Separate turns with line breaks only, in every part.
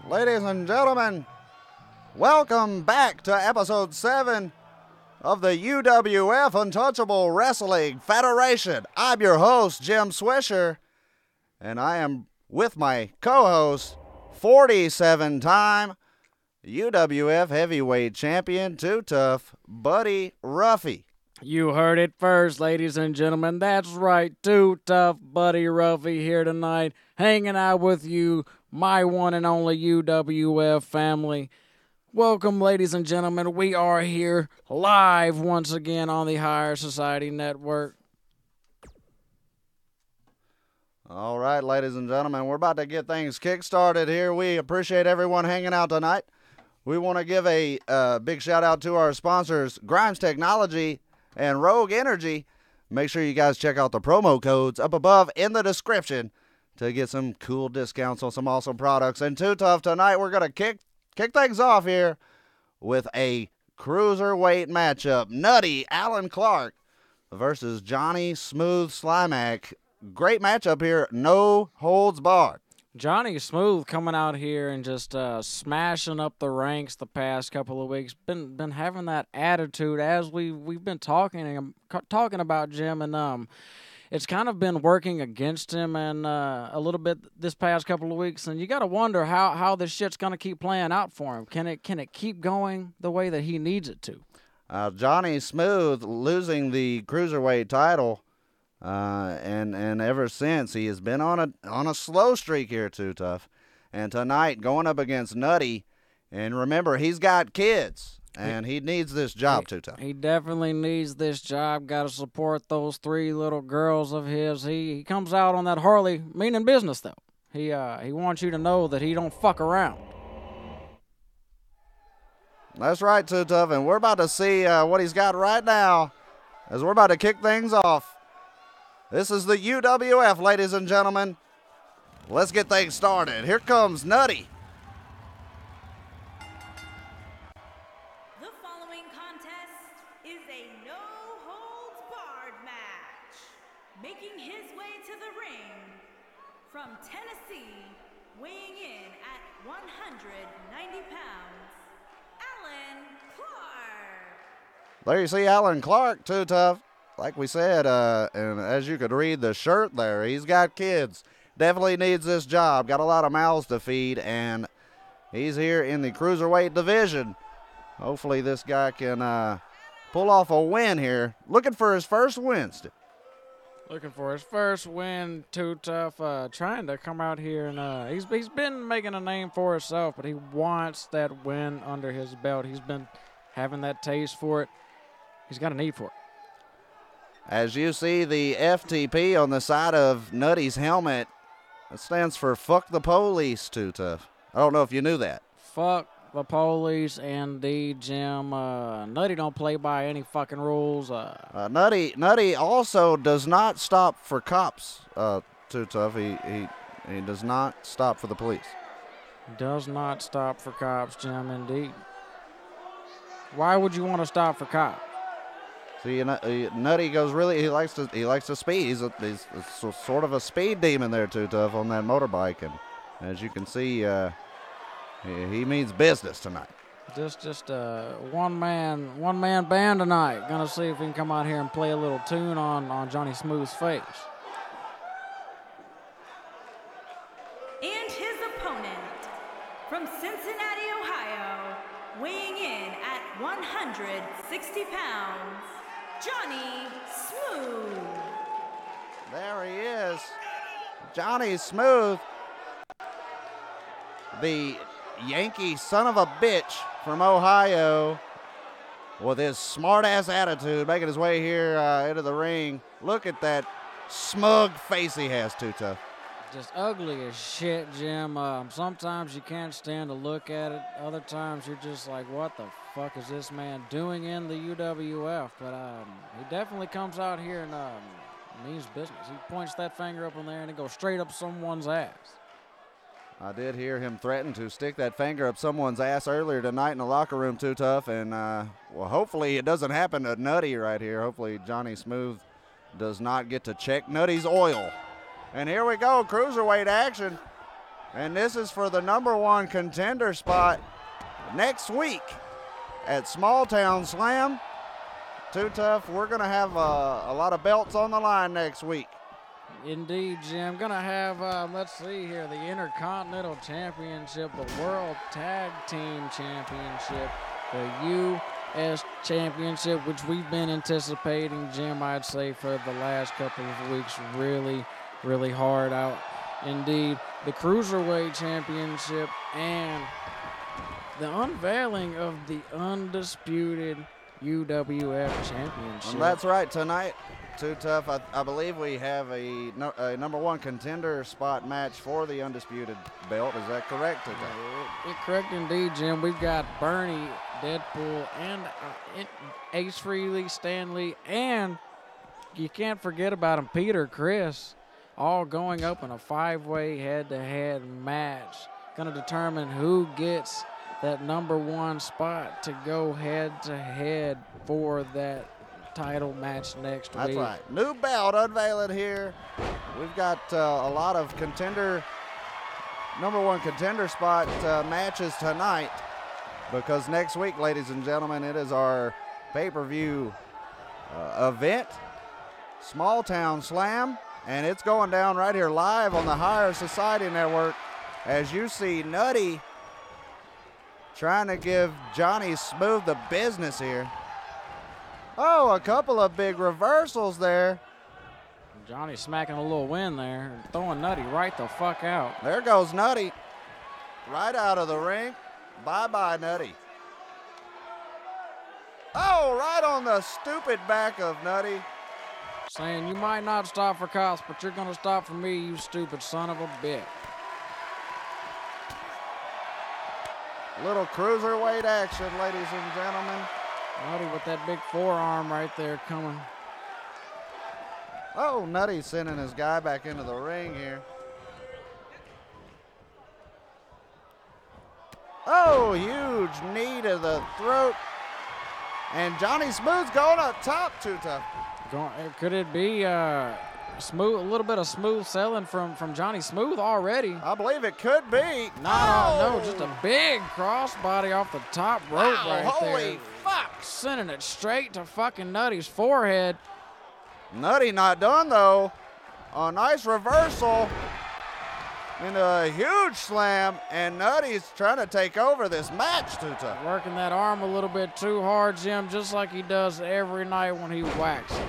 Ladies and gentlemen, welcome back to episode 7 of the UWF Untouchable Wrestling Federation. I'm your host, Jim Swisher, and I am with my co-host, 47-time UWF Heavyweight Champion, Too Tough, Buddy Ruffy.
You heard it first, ladies and gentlemen. That's right, Too Tough, Buddy Ruffy here tonight, hanging out with you, my one and only UWF family. Welcome, ladies and gentlemen. We are here live once again on the Higher Society Network.
All right, ladies and gentlemen, we're about to get things kick-started here. We appreciate everyone hanging out tonight. We want to give a big shout-out to our sponsors, GrimesTechnology and Rogue Energy. Make sure you guys check out the promo codes up above in the description to get some cool discounts on some awesome products. And Too Tough, tonight we're going to kick things off here with a cruiserweight matchup. Nutty Alan Clark versus Johnny Smooth Slimak. Great matchup here, no holds barred.
Johnny Smooth coming out here and just smashing up the ranks the past couple of weeks. Been having that attitude as we've been talking about, Jim, and it's kind of been working against him and a little bit this past couple of weeks. And you got to wonder how this shit's gonna keep playing out for him. Can it keep going the way that he needs it to?
Johnny Smooth losing the cruiserweight title. And ever since, he has been on a slow streak here, Too Tough. And tonight, going up against Nutty, and remember, he's got kids, and he needs this job, Too Tough.
He definitely needs this job. Got to support those 3 little girls of his. He comes out on that Harley, meaning business, though. He wants you to know that he don't fuck around.
That's right, Too Tough, and we're about to see what he's got right now as we're about to kick things off. This is the UWF, ladies and gentlemen. Let's get things started. Here comes Nutty.
The following contest is a no-holds-barred match. Making his way to the ring from Tennessee, weighing in at 190 pounds, Alan Clark.
There you see Alan Clark, Too Tough. Like we said, and as you could read the shirt there, he's got kids. Definitely needs this job. Got a lot of mouths to feed, and he's here in the cruiserweight division. Hopefully this guy can pull off a win here. Looking for his first win.
Looking for his first win, Too Tough. Trying to come out here, and he's been making a name for himself, but he wants that win under his belt. He's been having that taste for it. He's got a need for it.
As you see the FTP on the side of Nutty's helmet, it stands for Fuck the Police, Too Tough. I don't know if you knew that.
Fuck the police, indeed, Jim. Nutty don't play by any fucking rules.
Nutty also does not stop for cops, Too Tough. He does not stop for the police.
Does not stop for cops, Jim, indeed. Why would you want to stop for cops?
See, Nutty goes really. He likes to speed. He's sort of a speed demon there, Too Tough, on that motorbike, and as you can see, he means business tonight.
Just one man band tonight. Gonna see if he can come out here and play a little tune on Johnny Smooth's face.
And his opponent from Cincinnati, Ohio, weighing in at 160 pounds, Johnny Smooth.
There he is. Johnny Smooth, the Yankee son of a bitch from Ohio, with his smart-ass attitude, making his way here into the ring. Look at that smug face he has, Too Tough.
Just ugly as shit, Jim. Sometimes you can't stand to look at it. Other times you're just like, what the fuck is this man doing in the UWF? But he definitely comes out here and means business. He points that finger up in there and it goes straight up someone's ass.
I did hear him threaten to stick that finger up someone's ass earlier tonight in the locker room, Too Tough. And, well, hopefully it doesn't happen to Nutty right here. Hopefully Johnny Smooth does not get to check Nutty's oil. And here we go, cruiserweight action. And this is for the #1 contender spot next week at Small Town Slam. Too Tough, we're going to have a lot of belts on the line next week.
Indeed, Jim. Gonna have, let's see here, the Intercontinental Championship, the World Tag Team Championship, the U.S. Championship, which we've been anticipating, Jim, I'd say, for the last couple of weeks, really hard out. Indeed, the Cruiserweight Championship, and the unveiling of the undisputed UWF Championship.
And that's right, tonight, Too Tough, I believe we have a #1 contender spot match for the undisputed belt. Is that correct?
Correct indeed, Jim. We've got Bernie, Deadpool, and Ace Frehley, Stanley, and you can't forget about him, Peter Chris, all going up in a 5-way head-to-head match. Going to determine who gets that #1 spot to go head-to-head for that title match next week.
That's right. New belt unveiling here. We've got a lot of contender, #1 contender spot matches tonight, because next week, ladies and gentlemen, it is our pay-per-view event, Small Town Slam, and it's going down right here live on the Higher Society Network as you see Nutty trying to give Johnny Smooth the business here. Oh, a couple of big reversals there.
Johnny smacking a little win there, throwing Nutty right the fuck out.
There goes Nutty, right out of the ring. Bye-bye, Nutty. Oh, right on the stupid back of Nutty.
Saying, you might not stop for cops, but you're going to stop for me, you stupid son of a bitch.
Little cruiserweight action, ladies and gentlemen.
Nutty with that big forearm right there coming.
Oh, Nutty sending his guy back into the ring here. Oh, huge knee to the throat. And Johnny Smooth's going up top, Too Tough.
Could it be smooth? A little bit of smooth selling from Johnny Smooth already.
I believe it could be.
No, just a big crossbody off the top rope right there.
Holy fuck.
Sending it straight to fucking Nutty's forehead.
Nutty not done, though. A nice reversal into a huge slam, and Nutty's trying to take over this match, Too Tough.
Working that arm a little bit too hard, Jim, just like he does every night when he whacks it.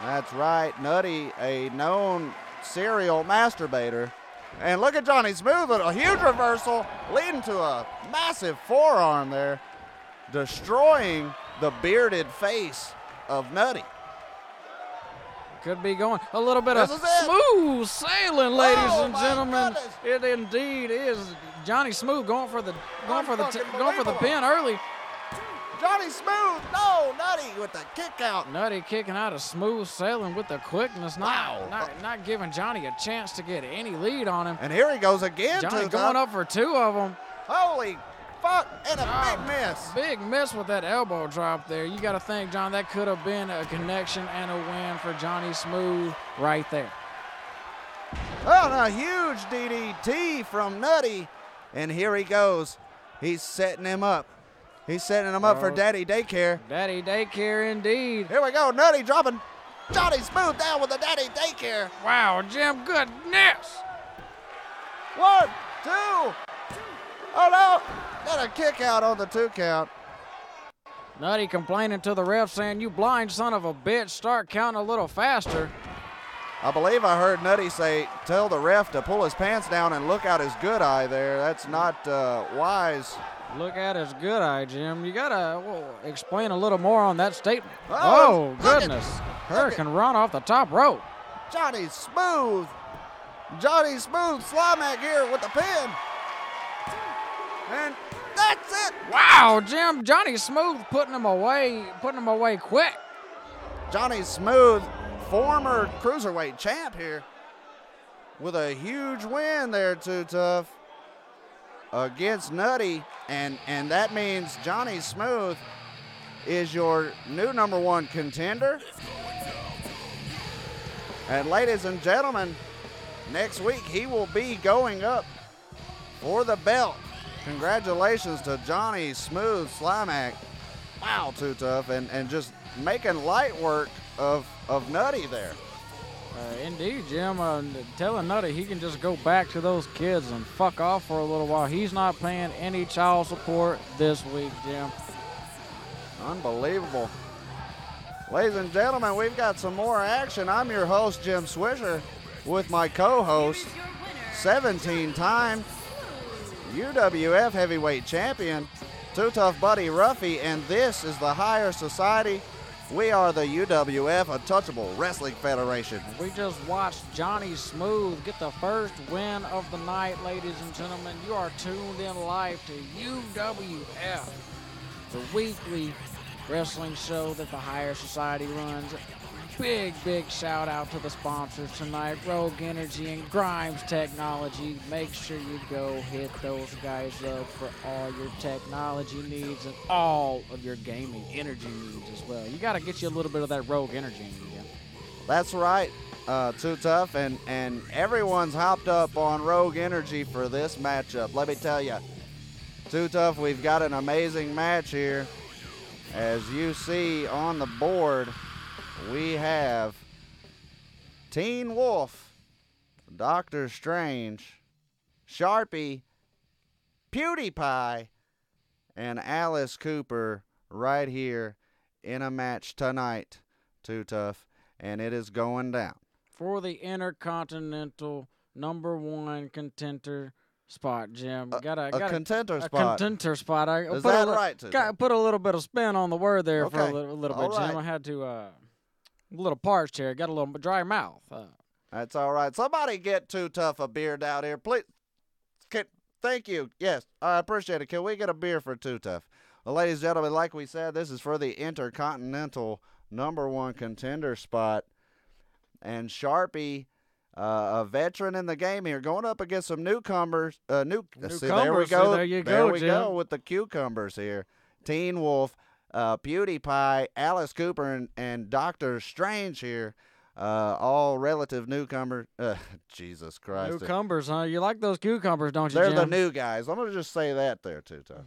That's right, Nutty, a known serial masturbator. And look at Johnny Smooth with a huge reversal leading to a massive forearm there, destroying the bearded face of Nutty.
Could be going a little bit of smooth sailing, ladies and gentlemen.
Goodness.
It indeed is. Johnny Smooth going for the pin early.
Johnny Smooth, no, Nutty with the kick out.
Nutty kicking out of smooth sailing with the quickness, not giving Johnny a chance to get any lead on him.
And here he goes again.
Johnny going up for 2 of them.
Holy fuck, and a big miss.
Big miss with that elbow drop there. You got to think, John, that could have been a connection and a win for Johnny Smooth right there.
Oh, and a huge DDT from Nutty. And here he goes. He's setting him up. He's setting him up for Daddy Daycare.
Daddy Daycare indeed.
Here we go. Nutty dropping Johnny Smooth down with the Daddy Daycare.
Wow, Jim, goodness.
1, 2. Oh, no. Got a kick out on the 2 count.
Nutty complaining to the ref saying, you blind son of a bitch, start counting a little faster.
I believe I heard Nutty say, tell the ref to pull his pants down and look out his good eye there. That's not wise.
Look at his good eye, Jim. You got to explain a little more on that statement.
Oh,
Goodness. Hurricane run off the top rope.
Johnny Smooth. Johnny Smooth Slimack here with the pin. And that's it.
Wow, Jim. Johnny Smooth putting him away quick.
Johnny Smooth, former Cruiserweight champ here, with a huge win there, Too Tough, against Nutty. And that means Johnny Smooth is your new #1 contender. And ladies and gentlemen, next week he will be going up for the belt. Congratulations to Johnny Smooth Slimack. Wow, Too Tough, and just making light work of Nutty there.
Indeed, Jim. Telling Nutty he can just go back to those kids and fuck off for a little while. He's not paying any child support this week, Jim.
Unbelievable. Ladies and gentlemen, we've got some more action. I'm your host, Jim Swisher, with my co-host, 17-time UWF Heavyweight Champion, Too Tough Buddy Ruffy, and this is the Higher Society. We are the UWF Untouchable Wrestling Federation.
We just watched Johnny Smooth get the first win of the night, ladies and gentlemen. You are tuned in live to UWF, the weekly wrestling show that the Higher Society runs. Big shout out to the sponsors tonight, Rogue Energy and GrimesTechnology. Make sure you go hit those guys up for all your technology needs and all of your gaming energy needs as well. You got to get you a little bit of that Rogue Energy in you.
That's right, Too Tough, and everyone's hopped up on Rogue Energy for this matchup. Let me tell you, Too Tough, we've got an amazing match here. As you see on the board, we have Teen Wolf, Doctor Strange, Sharpie, PewDiePie, and Alice Cooper right here in a match tonight, Too Tough, and it is going down.
For the Intercontinental #1 contender spot, Jim.
A contender
a
spot.
contender spot.
Is that right, Too Tough?
Put a little bit of spin on the word there for
Okay.
a little
All
bit, Jim.
right.
I had to, a little parched here. Got a little dry mouth.
That's all right. Somebody get Too Tough a beer down here, please. Thank you. Yes, I appreciate it. Can we get a beer for Too Tough? Well, ladies and gentlemen, like we said, this is for the Intercontinental #1 contender spot. And Sharpie, a veteran in the game here, going up against some newcomers. See, there we go.
There you
There
go,
we
Jim.
go with the cucumbers here. Teen Wolf, PewDiePie, Alice Cooper, and Doctor Strange here. All relative newcomers. Jesus Christ.
Cucumbers, huh? You like those cucumbers, don't you,
They're
Jim?
the new guys. I'm going to just say that there, Too Tough.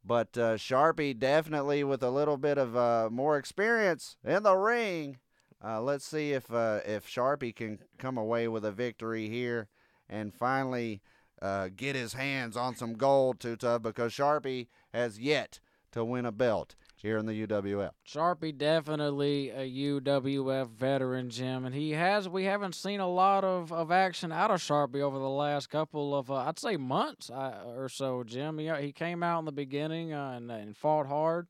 But Sharpie definitely with a little bit of more experience in the ring. Let's see if Sharpie can come away with a victory here and finally get his hands on some gold, Too Tough, because Sharpie has yet to win a belt here in the UWF.
Sharpie definitely a UWF veteran, Jim, and we haven't seen a lot of action out of Sharpie over the last couple of I'd say months or so, Jim. He came out in the beginning and fought hard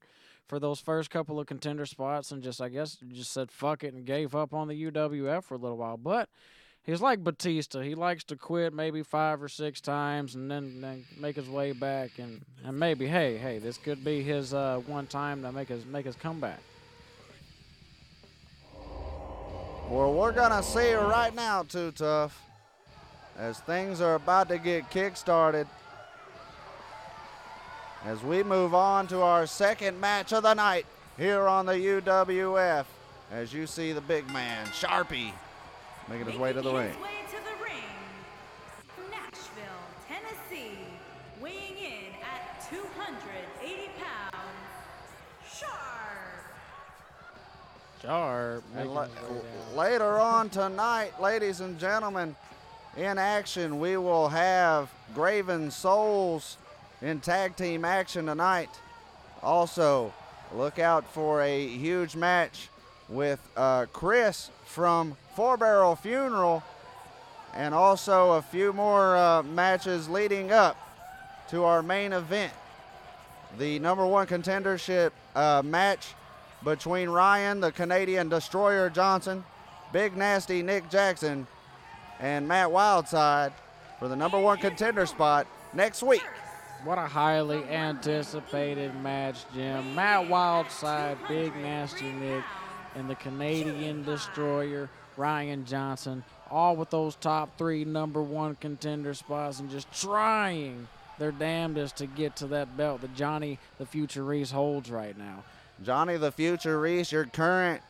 for those first couple of contender spots and just said fuck it and gave up on the UWF for a little while. But he's like Batista. He likes to quit maybe 5 or 6 times and then make his way back and maybe hey, this could be his one time to make his comeback.
Well, we're going to see right now, Too Tough, as things are about to get kick-started. As we move on to our second match of the night here on the UWF, as you see the big man, Sharpie, making his way to the ring.
His way to the ring, from Nashville, Tennessee, weighing in at 280 pounds, Sharp.
And later on tonight, ladies and gentlemen, in action, we will have Graven Souls in tag team action tonight. Also, look out for a huge match with Chris from Four Barrel Funeral, and also a few more matches leading up to our main event, the #1 contendership match between Ryan, the Canadian Destroyer Johnson, Big Nasty Nick Jackson, and Matt Wildside for the #1 contender spot next week.
What a highly anticipated match, Jim. Matt Wildside, Big Nasty Nick, and the Canadian Destroyer, Ryan Johnson, all with those top 3 #1 contender spots and just trying their damnedest to get to that belt that Johnny the Future Reese holds right now.
Johnny the Future Reese, your current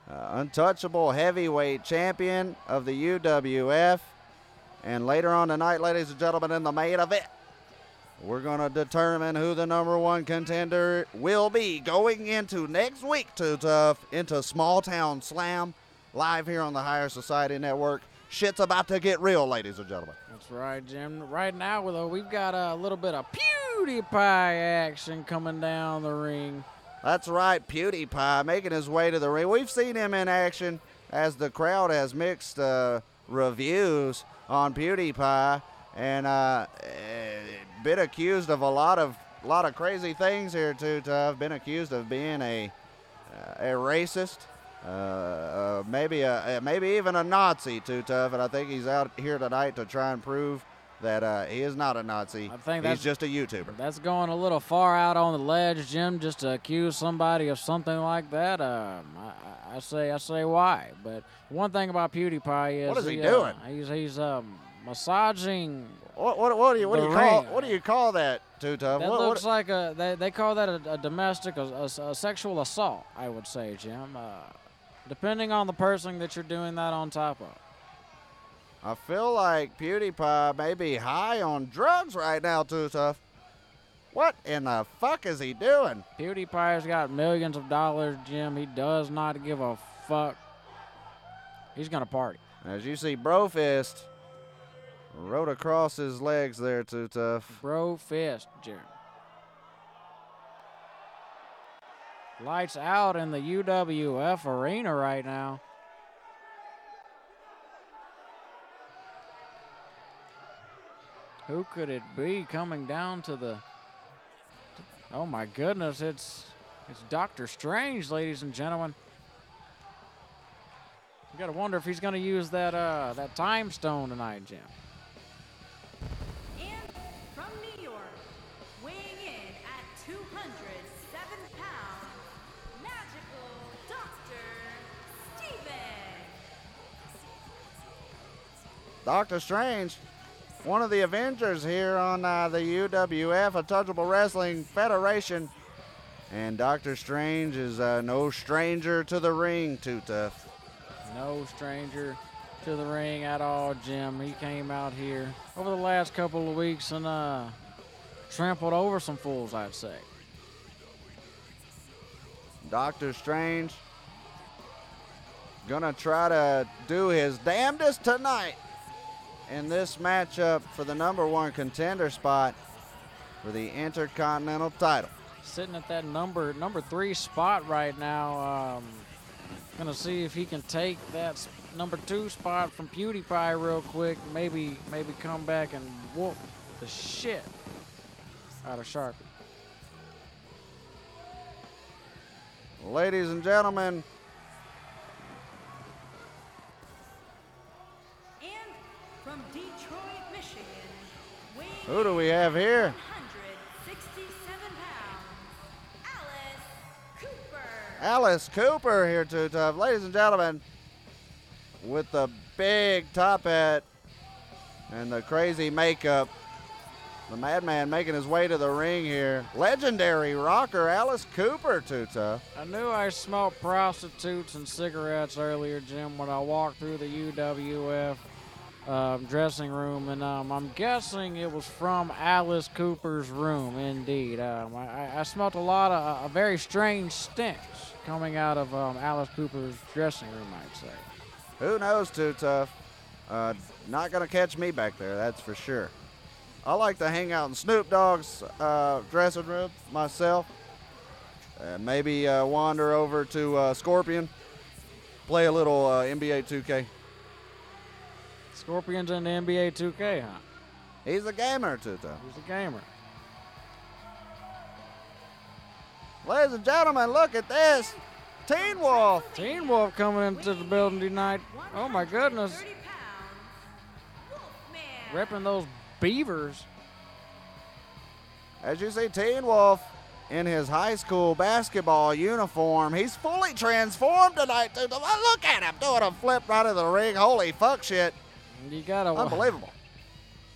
untouchable heavyweight champion of the UWF. And later on tonight, ladies and gentlemen, in the main event, we're going to determine who the number one contender will be going into next week into Small Town Slam, live here on the Higher Society Network. Shit's about to get real, ladies and gentlemen.
That's right, Jim. Right now, we've got a little bit of PewDiePie action coming down the ring.
That's right, PewDiePie making his way to the ring. We've seen him in action as the crowd has mixed reviews on PewDiePie, and been accused of a lot of crazy things here too. Been accused of being a racist, maybe even a Nazi too, Tough. And I think he's out here tonight to try and prove that he is not a Nazi.
I think
he's just a YouTuber.
That's going a little far out on the ledge, Jim. Just to accuse somebody of something like that, I say why. But one thing about PewDiePie is
what is he doing?
He's massaging.
What do you call that, Too Tough?
That looks like they call that a domestic, a sexual assault, I would say, Jim. Depending on the person that you're doing that on top of.
I feel like PewDiePie may be high on drugs right now, Too Tough. What in the fuck is he doing?
PewDiePie's got millions of dollars, Jim. He does not give a fuck. He's gonna party.
As you see, Brofist rode across his legs there, Too Tough.
Bro fist, Jim. Lights out in the UWF arena right now. Who could it be coming down to the... Oh, my goodness. It's Dr. Strange, ladies and gentlemen. You got to wonder if he's going to use that time stone tonight, Jim.
And from New York, weighing in at 207 pounds, Magical Dr. Steven.
Dr. Strange, one of the Avengers here on the UWF, Untouchable Wrestling Federation. And Dr. Strange is no stranger to the ring, Too Tough.
No stranger to the ring at all, Jim. He came out here over the last couple of weeks and trampled over some fools, I'd say.
Dr. Strange gonna try to do his damnedest tonight in this matchup for the number one contender spot for the Intercontinental title.
Sitting at that number 3 spot right now. Gonna see if he can take that number 2 spot from PewDiePie real quick. Maybe come back and whoop the shit out of Sharpie.
Ladies and gentlemen,
And from Detroit, Michigan, weighing
who do we have here?
167 pounds, Alice Cooper.
Alice Cooper here, Too Tough. Ladies and gentlemen, with the big top hat and the crazy makeup, the madman making his way to the ring here. Legendary rocker Alice Cooper, Too Tough.
I knew I smelled prostitutes and cigarettes earlier, Jim, when I walked through the UWF dressing room, and I'm guessing it was from Alice Cooper's room, indeed. I smelled a very strange stench coming out of Alice Cooper's dressing room, I'd say.
Who knows, Too Tough? Not going to catch me back there, that's for sure. I like to hang out in Snoop Dogg's dressing room myself. Maybe wander over to Scorpion, play a little NBA 2K.
Scorpion's in the NBA 2K, huh?
He's a gamer, Too Tough.
He's a gamer.
Ladies and gentlemen, look at this. Teen Wolf.
Teen Wolf coming into the building tonight. Oh, my goodness.
130 pounds,
Repping
Wolfman.
those Beavers.
As you see, Teen Wolf in his high school basketball uniform. He's fully transformed tonight, Too Tough. Look at him doing a flip right in the ring. Holy fuck shit.
You gotta.
Unbelievable.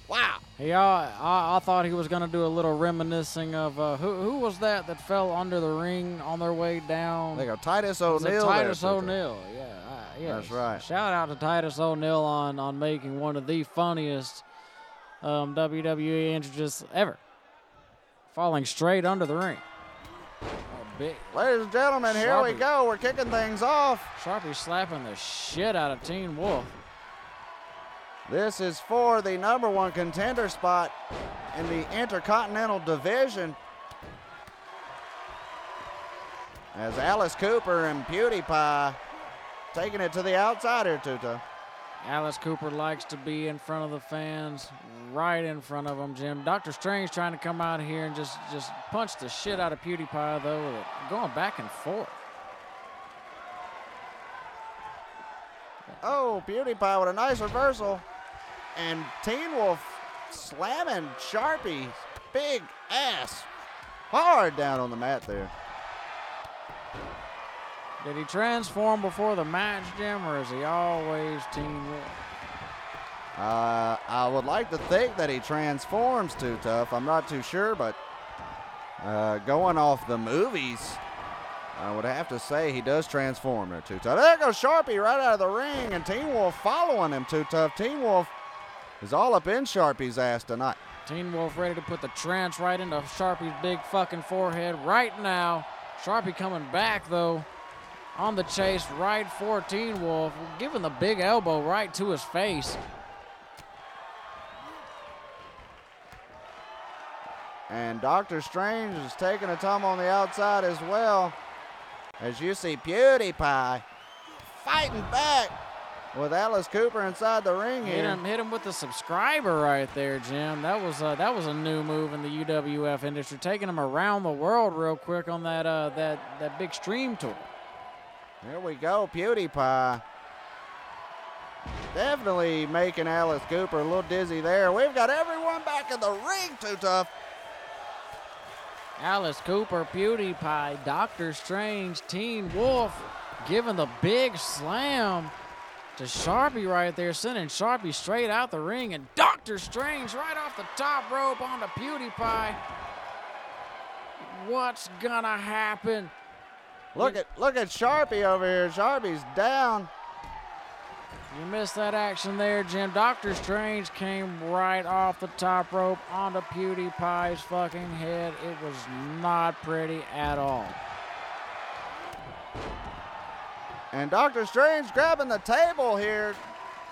Wow.
I thought he was gonna do a little reminiscing of who was that fell under the ring on their way down?
They go Titus
Was it
O'Neil.
Titus
there, Too Tough.
O'Neil. Yeah,
That's right.
Shout out to Titus O'Neil on making one of the funniest WWE entrances ever. Falling straight under the ring.
Ladies and gentlemen, here we go. We're kicking things off.
Sharpie slapping the shit out of Teen Wolf.
This is for the #1 contender spot in the Intercontinental Division. As Alice Cooper and PewDiePie taking it to the outside here, Tuto.
Alice Cooper likes to be in front of the fans, right in front of them, Jim. Dr. Strange trying to come out here and just punch the shit out of PewDiePie, though, going back and forth.
Oh, PewDiePie with a nice reversal. And Teen Wolf slamming Sharpie's big ass hard down on the mat there.
Did he transform before the match, Jim, or is he always Teen Wolf?
I would like to think that he transforms Too Tough. I'm not too sure, but going off the movies, I would have to say he does transform there, Too Tough. There goes Sharpie right out of the ring, and Teen Wolf following him, Too Tough. Teen Wolf is all up in Sharpie's ass tonight.
Teen Wolf ready to put the trance right into Sharpie's big fucking forehead right now. Sharpie coming back, though, on the chase right for Teen Wolf, giving the big elbow right to his face.
And Dr. Strange is taking a tumble on the outside as well. As you see PewDiePie fighting back with Alice Cooper inside the ring here.
Hit him with the subscriber right there, Jim. That was a new move in the UWF industry, taking him around the world real quick on that big stream tour.
Here we go, PewDiePie. Definitely making Alice Cooper a little dizzy there. We've got everyone back in the ring, Too Tough.
Alice Cooper, PewDiePie, Dr. Strange, Teen Wolf giving the big slam to Sharpie right there, sending Sharpie straight out the ring, and Dr. Strange right off the top rope onto PewDiePie. What's gonna happen?
Look at Sharpie over here. Sharpie's down.
You missed that action there, Jim. Dr. Strange came right off the top rope onto PewDiePie's fucking head. It was not pretty at all.
And Dr. Strange grabbing the table here,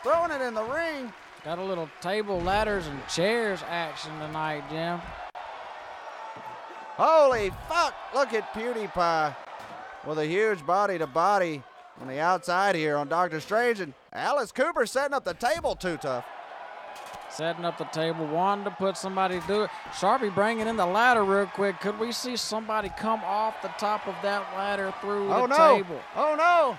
throwing it in the ring.
Got a little table, ladders, and chairs action tonight, Jim.
Holy fuck, look at PewDiePie with a huge body-to-body on the outside here on Dr. Strange, and Alice Cooper setting up the table, Too Tough.
Setting up the table, wanting to put somebody to do it. Sharpie bringing in the ladder real quick. Could we see somebody come off the top of that ladder through the table?
Oh no!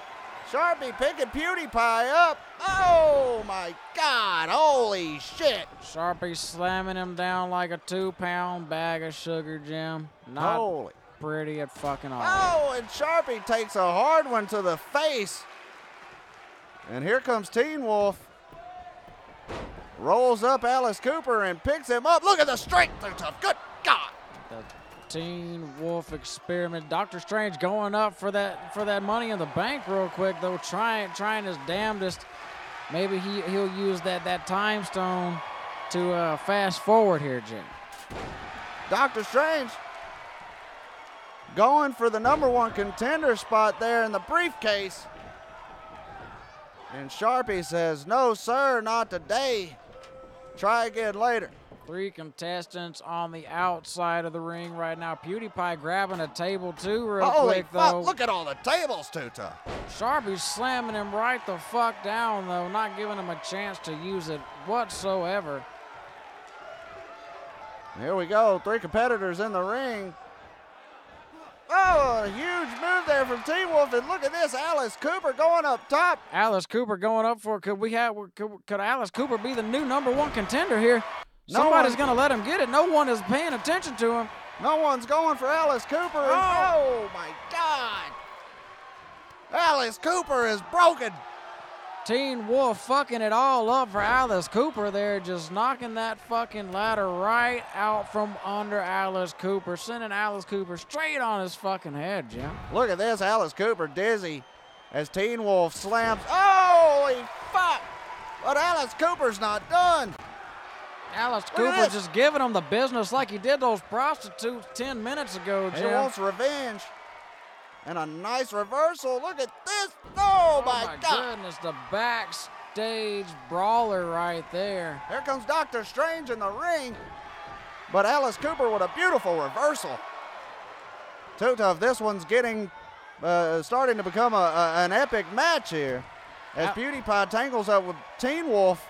Sharpie picking PewDiePie up. Oh my God! Holy shit!
Sharpie slamming him down like a 2-pound bag of sugar, Jim. Not
Holy.
Pretty at fucking all.
Oh, and Sharpie takes a hard one to the face. And here comes Teen Wolf. Rolls up Alice Cooper and picks him up. Look at the strength, Too Tough. Good God.
The Teen Wolf experiment. Dr. Strange going up for that Money in the Bank real quick, though, trying his damnedest. Maybe he'll use that time stone to fast forward here, Jim.
Dr. Strange going for the #1 contender spot there in the briefcase. And Sharpie says, no, sir, not today. Try again later.
3 contestants on the outside of the ring right now. PewDiePie grabbing a table, too, real
Holy
quick,
fuck,
though.
look at all the tables, Too Tough.
Sharpie's slamming him right the fuck down, though, not giving him a chance to use it whatsoever.
Here we go, 3 competitors in the ring. Oh, a huge move there from Teen Wolf, and look at this, Alice Cooper going up top.
Alice Cooper going up for, could Alice Cooper be the new #1 contender here? Somebody's going to let him get it. No one is paying attention to him.
No one's going for Alice Cooper. Oh my God. Alice Cooper is broken.
Teen Wolf fucking it all up for Alice Cooper there, just knocking that fucking ladder right out from under Alice Cooper, sending Alice Cooper straight on his fucking head, Jim.
Look at this, Alice Cooper dizzy. as Teen Wolf slams. Holy fuck! But Alice Cooper's not done.
Alice
Look at
Cooper
this.
just giving him the business like he did those prostitutes 10 minutes ago,
He
Jim.
wants revenge. And a nice reversal. Look at this. Oh, my God.
Goodness, the backstage brawler right there.
Here comes Dr. Strange in the ring. But Alice Cooper with a beautiful reversal. Too Tough. This one's getting, starting to become an epic match here. As PewDiePie tangles up with Teen Wolf.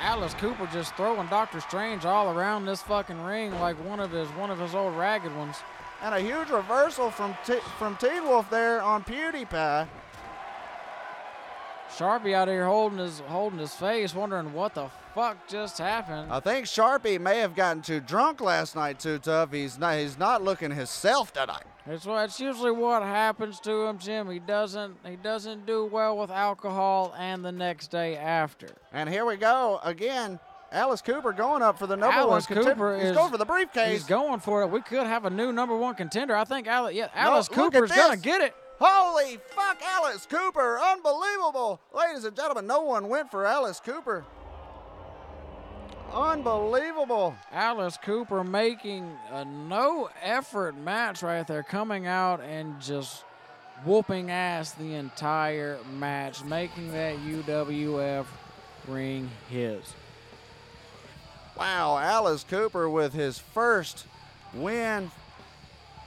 Alice Cooper just throwing Dr. Strange all around this fucking ring like one of his old ragged ones.
And a huge reversal from Teen Wolf there on PewDiePie.
Sharpie out here holding his face, wondering what the fuck just happened.
I think Sharpie may have gotten too drunk last night, Too Tough. He's not looking himself tonight.
It's usually what happens to him, Jim. He doesn't do well with alcohol and the next day after.
And here we go again. Alice Cooper going up for the number one contender. He's going for the briefcase.
He's going for it. We could have a new number one contender. I think Alice
Look
Cooper's
at
gonna
this.
get it.
Holy fuck, Alice Cooper. Unbelievable. Ladies and gentlemen, no one went for Alice Cooper. Unbelievable.
Alice Cooper making a no-effort match right there, coming out and just whooping ass the entire match, making that UWF ring his.
Wow, Alice Cooper with his first win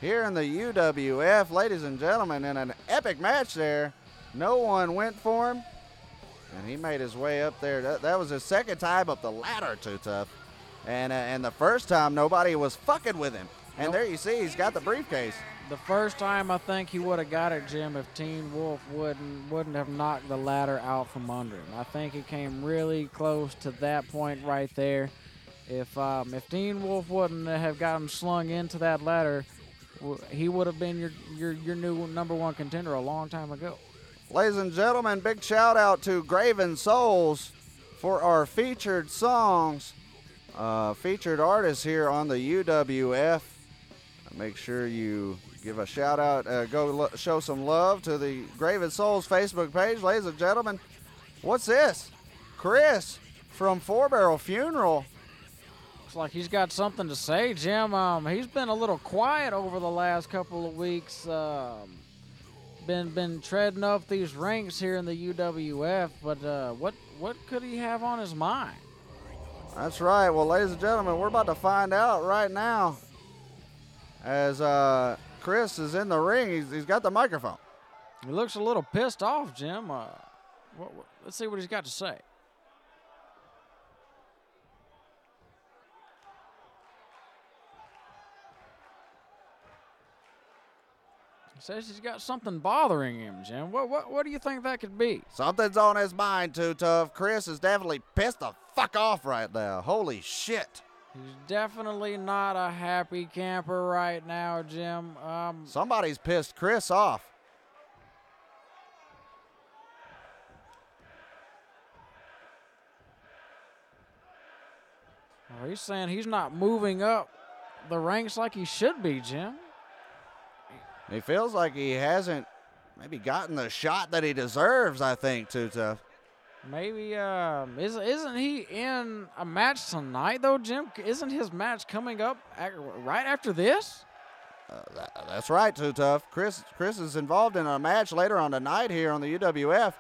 here in the UWF. Ladies and gentlemen, in an epic match there. No one went for him. And he made his way up there. That was his second time up the ladder, Too Tough. And the first time, nobody was fucking with him. And there you see, he's got the briefcase.
The first time I think he would have got it, Jim, if Teen Wolf wouldn't have knocked the ladder out from under him. I think it came really close to that point right there. If Teen Wolf wouldn't have gotten slung into that ladder, he would have been your new number one contender a long time ago.
Ladies and gentlemen, big shout out to Graven Souls for our featured songs, featured artists here on the UWF. Make sure you give a shout out, show some love to the Graven Souls Facebook page. Ladies and gentlemen, what's this? Chris from Four Barrel Funeral.
Looks like he's got something to say, Jim. He's been a little quiet over the last couple of weeks. Been treading up these ranks here in the UWF, but what could he have on his mind?
That's right. Well, ladies and gentlemen, we're about to find out right now. As Chris is in the ring, he's got the microphone.
He looks a little pissed off, Jim. Let's see what he's got to say. He says he's got something bothering him, Jim. What do you think that could be?
Something's on his mind, Too Tough. Chris is definitely pissed the fuck off right now. Holy shit.
He's definitely not a happy camper right now, Jim.
Somebody's pissed Chris off.
He's saying he's not moving up the ranks like he should be, Jim.
He feels like he hasn't maybe gotten the shot that he deserves, I think, Too Tough.
Maybe, isn't he in a match tonight, though, Jim? Isn't his match coming up right after this?
That's right, Too Tough. Chris is involved in a match later on tonight here on the UWF.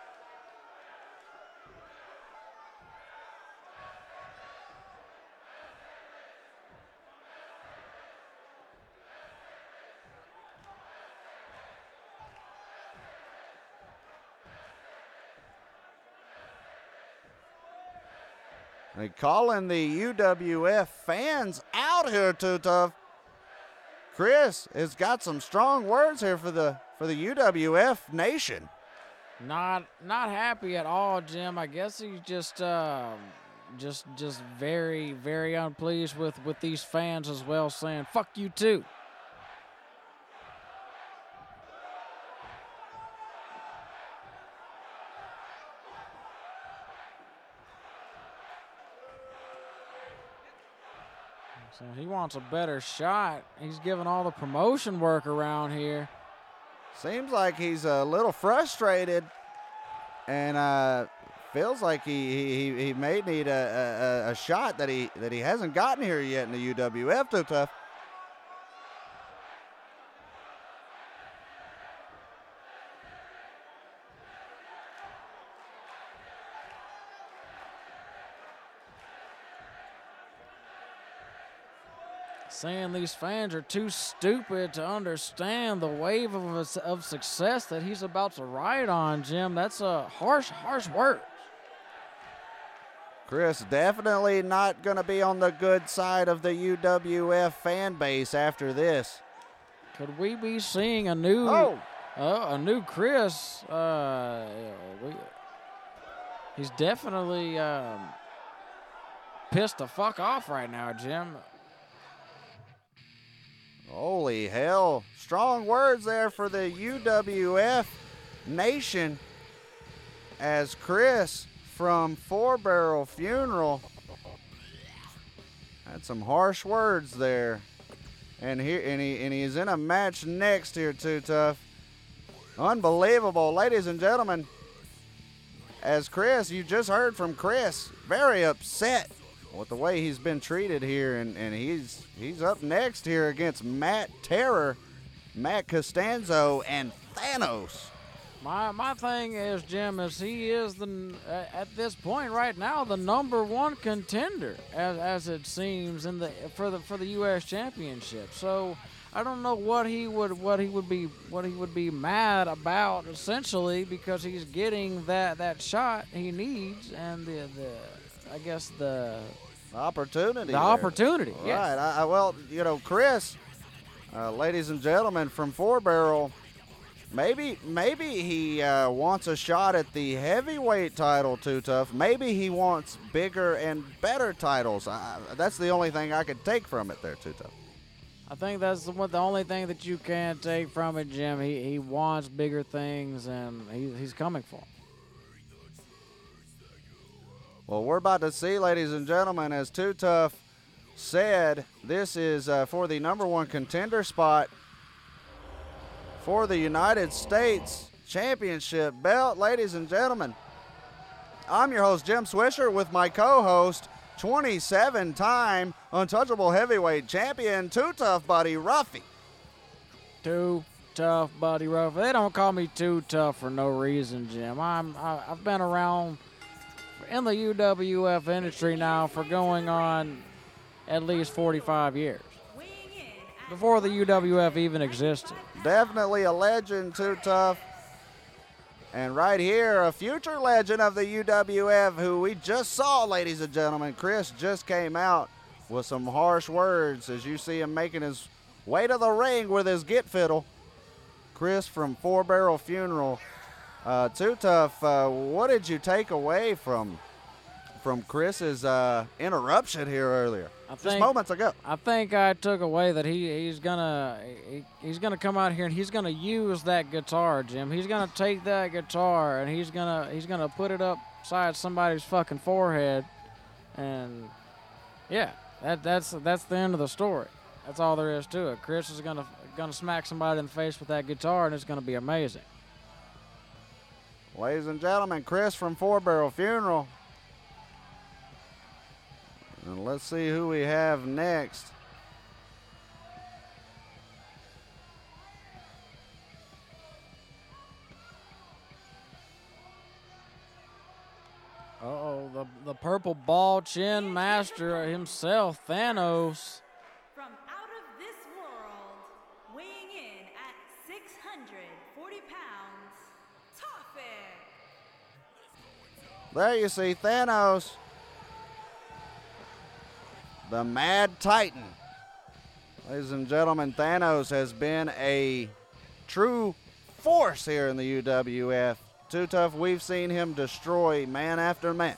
They calling the UWF fans out here, Too Tough. Chris has got some strong words here for the UWF nation.
Not happy at all, Jim. I guess he's just very, very unpleased with these fans as well, saying "fuck you too." So he wants a better shot. He's giving all the promotion work around here.
Seems like he's a little frustrated and feels like he may need a shot that he hasn't gotten here yet in the UWF. Too tough.
Saying these fans are too stupid to understand the wave of success that he's about to ride on, Jim. That's a harsh word.
Chris definitely not going to be on the good side of the UWF fan base after this.
Could we be seeing a new Chris? He's definitely pissed the fuck off right now, Jim.
Holy hell. Strong words there for the UWF Nation as Chris from Four Barrel Funeral had some harsh words there. And he's in a match next here, Too Tough. Unbelievable, ladies and gentlemen. As Chris, you just heard from Chris, very upset with the way he's been treated here, and he's up next here against Matt Terror, Matt Costanzo, and Thanos.
My thing is, Jim, is he is at this point right now the #1 contender, as it seems for the U.S. Championship. So I don't know what he would be mad about, essentially, because he's getting that shot he needs and the
opportunity.
The opportunity, yes.
Right. Well, Chris, ladies and gentlemen, from Four Barrel, maybe he wants a shot at the heavyweight title, Too Tough. Maybe he wants bigger and better titles. That's the only thing I could take from it there, Too Tough.
I think that's the only thing that you can take from it, Jim. He wants bigger things, and he's coming for them.
Well, we're about to see, ladies and gentlemen, as Too Tough said, this is for the #1 contender spot for the United States Championship belt. Ladies and gentlemen, I'm your host, Jim Swisher, with my co-host, 27-time Untouchable Heavyweight Champion, Too Tough Buddy Ruffy.
Too Tough Buddy Ruffy. They don't call me Too Tough for no reason, Jim. I've been around in the UWF industry now for going on at least 45 years. Before the UWF even existed.
Definitely a legend, Too Tough. And right here, a future legend of the UWF who we just saw, ladies and gentlemen. Chris just came out with some harsh words as you see him making his way to the ring with his git fiddle. Chris from Four Barrel Funeral. Too Tough, what did you take away from Chris's interruption here earlier? Just moments ago.
I think I took away that he's gonna come out here and he's gonna use that guitar, Jim. He's gonna take that guitar and he's gonna put it upside somebody's fucking forehead, and yeah, that's the end of the story. That's all there is to it. Chris is gonna smack somebody in the face with that guitar, and it's gonna be amazing.
Ladies and gentlemen, Chris from Four Barrel Funeral. And let's see who we have next.
Uh-oh, the purple ball chin master himself, Thanos.
From out of this world, weighing in at 640 pounds, Topic.
There you see Thanos, the Mad Titan. Ladies and gentlemen, Thanos has been a true force here in the UWF. Too Tough, we've seen him destroy man after man.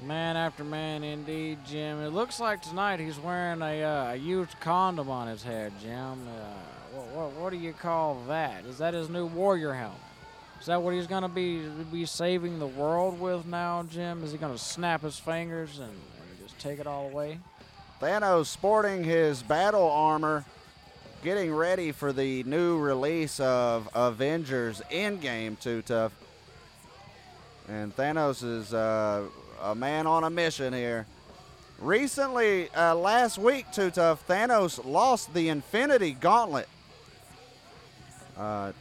Man after man, indeed, Jim. It looks like tonight he's wearing a used condom on his head, Jim. What do you call that? Is that his new warrior helmet? Is that what he's going to be saving the world with now, Jim? Is he going to snap his fingers and just take it all away?
Thanos sporting his battle armor getting ready for the new release of Avengers Endgame, Too Tough. And Thanos is a man on a mission here. Recently, last week, Too Tough, Thanos lost the Infinity Gauntlet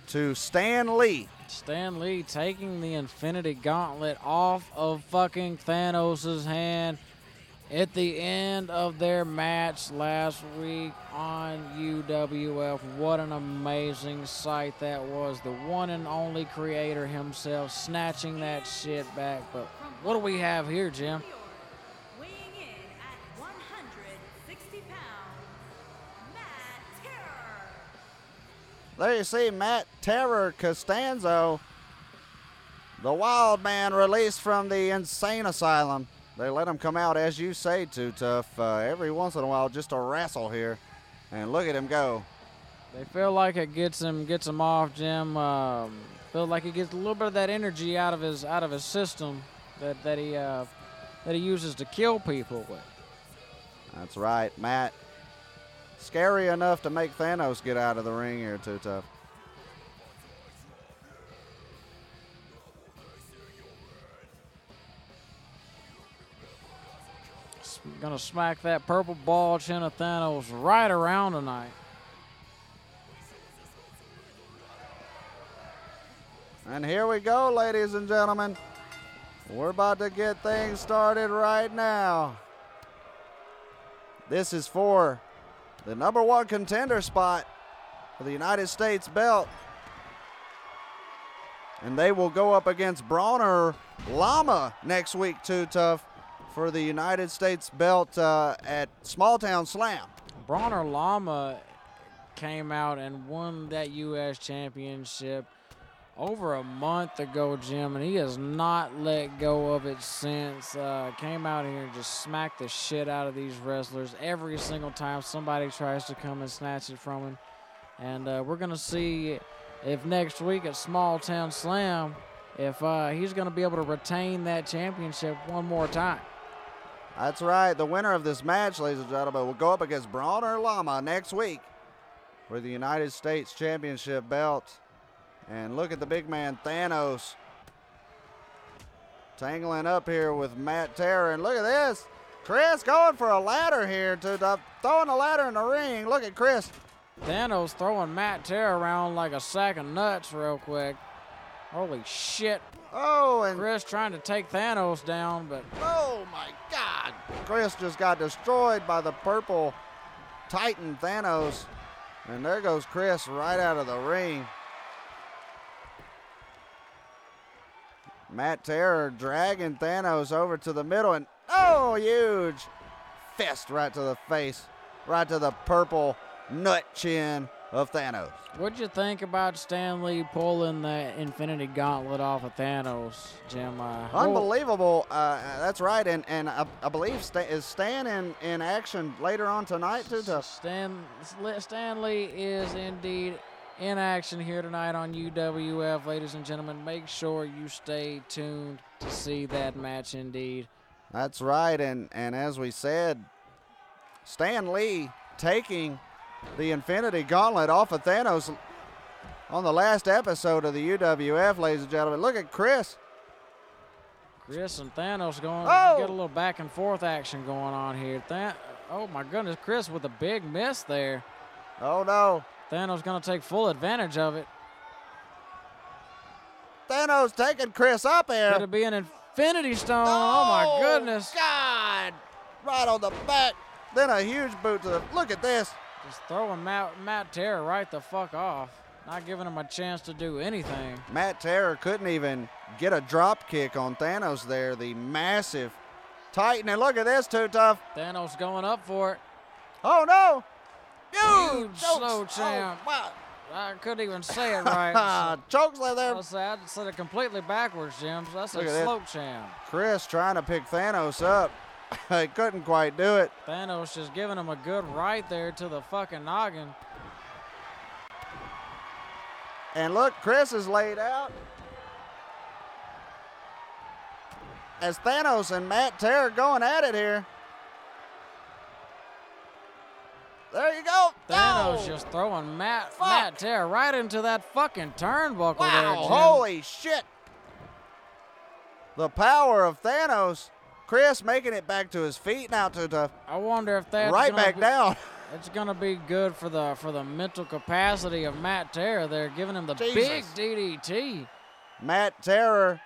to Stan Lee.
Stan Lee taking the Infinity Gauntlet off of fucking Thanos' hand at the end of their match last week on UWF. What an amazing sight that was. The one and only creator himself snatching that shit back. But what do we have here, Jim?
Weighing in at 160 pounds, Matt Terror.
There you see Matt Terror Costanzo, the wild man released from the insane asylum. They let him come out, as you say, Too Tough, every once in a while just to wrestle here. And look at him go.
They feel like it gets him off, Jim. Feel like he gets a little bit of that energy out of his system that he uses to kill people with.
That's right, Matt. Scary enough to make Thanos get out of the ring here, Too Tough.
Gonna smack that purple ball chin of Thanos right around tonight.
And here we go, ladies and gentlemen. We're about to get things started right now. This is for the #1 contender spot for the United States belt. And they will go up against Brawner Llama next week, Too Tough, for the United States belt at Small Town Slam.
Brawner Llama came out and won that U.S. championship over a month ago, Jim, and he has not let go of it since. Came out here and just smacked the shit out of these wrestlers every single time somebody tries to come and snatch it from him. And we're going to see if next week at Small Town Slam, if he's going to be able to retain that championship one more time.
That's right. The winner of this match, ladies and gentlemen, will go up against Brawner Llama next week for the United States Championship belt. And look at the big man, Thanos, tangling up here with Matt Terror. And look at this. Chris going for a ladder here, throwing a ladder in the ring. Look at Chris.
Thanos throwing Matt Terror around like a sack of nuts real quick. Holy shit.
Oh, and
Chris trying to take Thanos down, but
oh my God. Chris just got destroyed by the purple Titan Thanos. And there goes Chris right out of the ring. Matt Terror dragging Thanos over to the middle, and oh, huge fist right to the face, right to the purple nut chin of Thanos.
what'd you think about Stan Lee pulling the Infinity Gauntlet off of Thanos, Jim?
Unbelievable. That's right, and I believe is Stan in action later on tonight too.
Stan Lee is indeed in action here tonight on UWF, ladies and gentlemen. Make sure you stay tuned to see that match indeed.
That's right, and as we said, Stan Lee taking the Infinity Gauntlet off of Thanos on the last episode of the UWF, ladies and gentlemen. Look at Chris.
Chris and Thanos going,
Oh!
get a little back and forth action going on here. Oh my goodness, Chris with a big miss there.
Oh no.
Thanos going to take full advantage of it.
Thanos taking Chris up here.
Could it be an Infinity Stone? Oh my goodness.
God. Right on the back. Then a huge boot to the, look at this.
Just throwing Matt Terror right the fuck off. Not giving him a chance to do anything.
Matt Terror couldn't even get a drop kick on Thanos there, the massive Titan. And look at this, Too Tough.
Thanos going up for it.
Oh no.
Huge slow champ.
Oh, wow.
I couldn't even say it right.
Chokeslam there.
I said it completely backwards, Jim. So that's
Look
a
at that.
slow champ.
Chris trying to pick Thanos up. He couldn't quite do it.
Thanos just giving him a good right there to the fucking noggin.
And look, Chris is laid out. As Thanos and Matt Terror going at it here. There you go.
Thanos
Oh!
just throwing Matt
Fuck.
Terror right into that fucking turnbuckle there,
Wow,
Jim.
holy shit. The power of Thanos. Chris making it back to his feet now to
I wonder if that's
right
gonna
back
be,
down.
It's gonna be good for the mental capacity of Matt Terror. They're giving him the
Jesus.
big DDT.
Matt Terror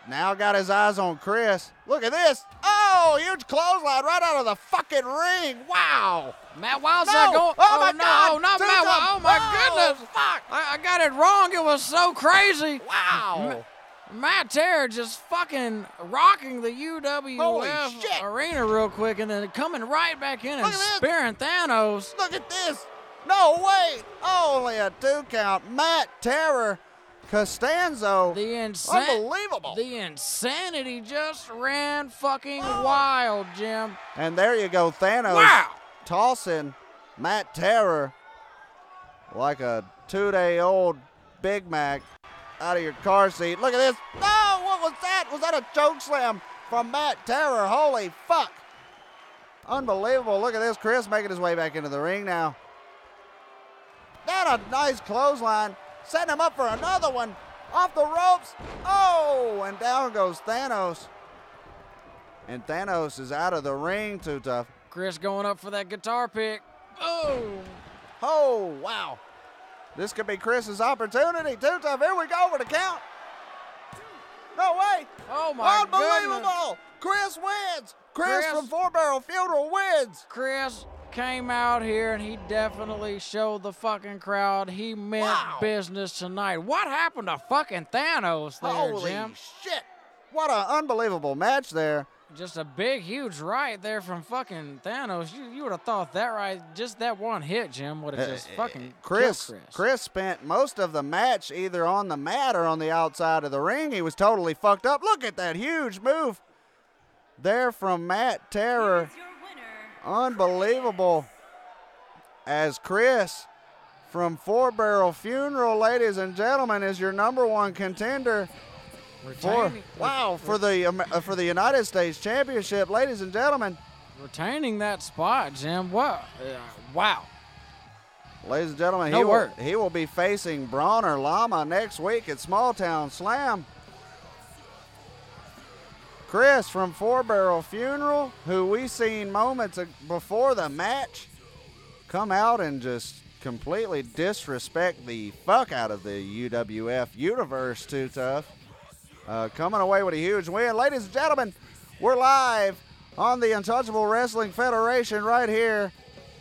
now got his eyes on Chris. Look at this. Oh, huge clothesline right out of the fucking ring. Wow.
Matt Wild's
No.
going.
Oh, my
no,
God.
not
Two
Matt Wild.
times.
Oh my
Oh,
goodness.
fuck.
I got it wrong. It was so crazy.
Wow.
Matt Terror just fucking rocking the UWF
Holy shit.
arena real quick and then coming right back in and
Look at this.
spearing Thanos.
Look at this. No, wait. Only a 2 count. Matt Terror Costanzo. Unbelievable.
The insanity just ran fucking wild, Jim.
And there you go, Thanos
Wow.
tossing Matt Terror like a 2-day-old Big Mac out of your car seat. Look at this. No, what was that? Was that a choke slam from Matt Terror? Holy fuck. Unbelievable. Look at this. Chris making his way back into the ring now. That a nice clothesline. Setting him up for another one. Off the ropes. Oh, and down goes Thanos. And Thanos is out of the ring, Too Tough.
Chris going up for that guitar pick. Oh.
Oh, wow. This could be Chris's opportunity. Too Tough, here we go for the count. No way.
Oh my
Unbelievable.
goodness.
Chris wins. Chris
Chris.
from Four Barrel Funeral wins.
Chris came out here and he definitely showed the fucking crowd he meant
Wow.
business tonight. What happened to fucking Thanos there,
Holy
Jim?
shit. What an unbelievable match there.
Just a big, huge right there from fucking Thanos. You would have thought that right, just that one hit, Jim, would have just fucking
Chris,
killed Chris.
Chris spent most of the match either on the mat or on the outside of the ring. He was totally fucked up. Look at that huge move there from Matt Terror.
Here's your winner,
Unbelievable. As Chris from Four Barrel Funeral, ladies and gentlemen, is your number one contender for the United States Championship, ladies and gentlemen.
Retaining that spot, Jim. What? Wow.
Ladies and gentlemen,
No
he will be facing Bronner Lama next week at Small Town Slam. Chris from Four Barrel Funeral, who we seen moments before the match come out and just completely disrespect the fuck out of the UWF universe, Too Tough. Coming away with a huge win. Ladies and gentlemen, we're live on the Untouchable Wrestling Federation right here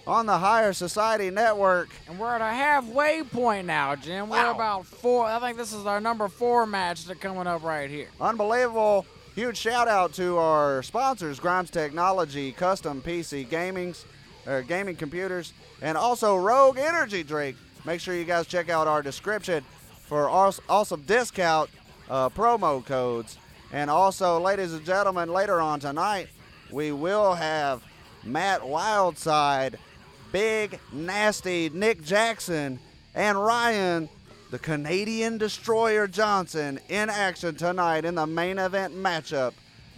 on the Higher Society Network.
And we're at a halfway point now, Jim.
Wow.
We're about 4. I think this is our number 4 match that's coming up right here.
Unbelievable. Huge shout out to our sponsors, GrimesTechnology, Custom PC Gaming Computers, and also Rogue Energy Drink. Make sure you guys check out our description for awesome discount promo codes. And also, ladies and gentlemen, later on tonight, we will have Matt Wildside, Big Nasty Nick Jackson, and Ryan, the Canadian Destroyer Johnson, in action tonight in the main event matchup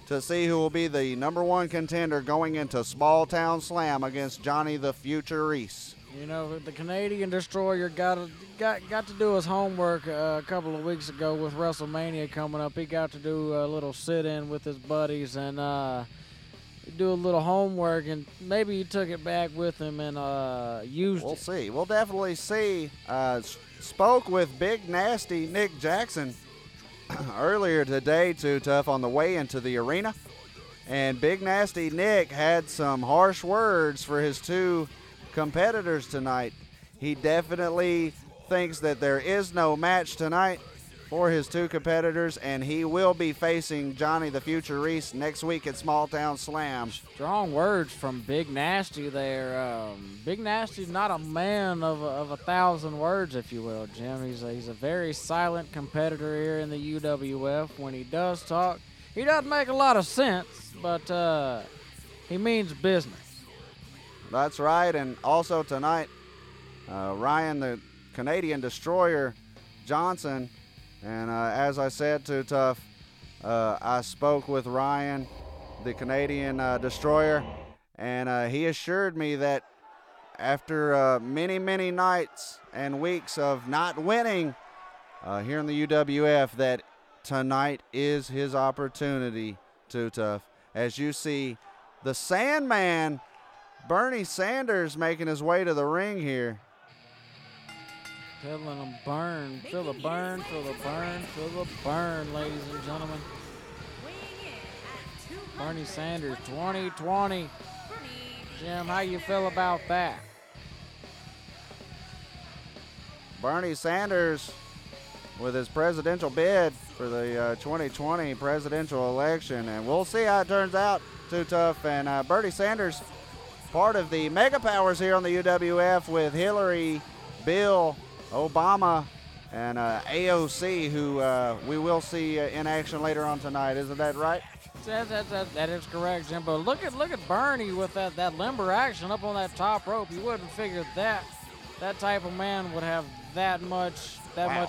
to see who will be the number one contender going into Small Town Slam against Johnny the Future Reese.
You know, the Canadian Destroyer got to do his homework a couple of weeks ago with WrestleMania coming up. He got to do a little sit-in with his buddies and do a little homework, and maybe he took it back with him and used
We'll
it.
see. We'll definitely see. Spoke with Big Nasty Nick Jackson earlier today, Too Tough, on the way into the arena. And Big Nasty Nick had some harsh words for his two competitors tonight. He definitely thinks that there is no match tonight for his two competitors, and he will be facing Johnny the Future Reese next week at Small Town Slam.
Strong words from Big Nasty there. Big Nasty's not a man of 1,000 words, if you will, Jim. He's a very silent competitor here in the UWF. When he does talk, he doesn't make a lot of sense, but he means business.
That's right, and also tonight, Ryan, the Canadian Destroyer Johnson, and as I said, Too Tough, I spoke with Ryan, the Canadian Destroyer, and he assured me that after many, many nights and weeks of not winning here in the UWF, that tonight is his opportunity, Too Tough. As you see, the Sandman, Bernie Sanders, making his way to the ring here.
Telling them burn, feel the burn, feel the burn, feel the burn, ladies and gentlemen. Bernie Sanders 2020. Jim, how you feel about that?
Bernie Sanders with his presidential bid for the 2020 presidential election, and we'll see how it turns out, Too Tough. And Bernie Sanders, part of the mega powers here on the UWF with Hillary, Bill, Obama, and AOC, who we will see in action later on tonight. Isn't that right?
That is correct, Jim. But look at Bernie with that limber action up on that top rope. You wouldn't figure that type of man would have that much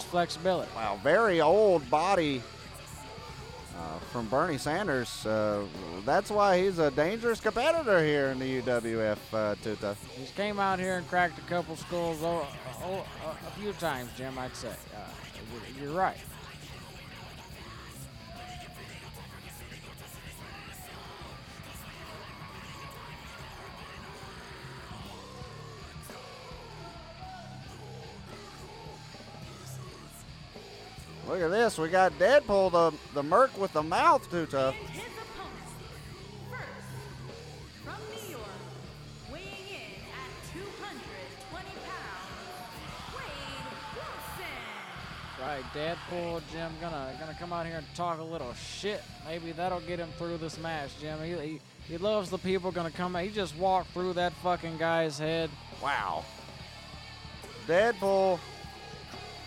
flexibility.
Wow, very old body from Bernie Sanders. That's why he's a dangerous competitor here in the UWF, Too Tough.
He's came out here and cracked a couple skulls a few times, Jim, I'd say. You're right.
Look at this. We got Deadpool, the Merc with the mouth, Too Tough.
And his opponent, first, from New York, weighing in at 220 pounds, Wade Wilson.
Right, Deadpool, Jim, gonna come out here and talk a little shit. Maybe that'll get him through this match, Jim. He loves the people gonna come out. He just walked through that fucking guy's head.
Wow. Deadpool,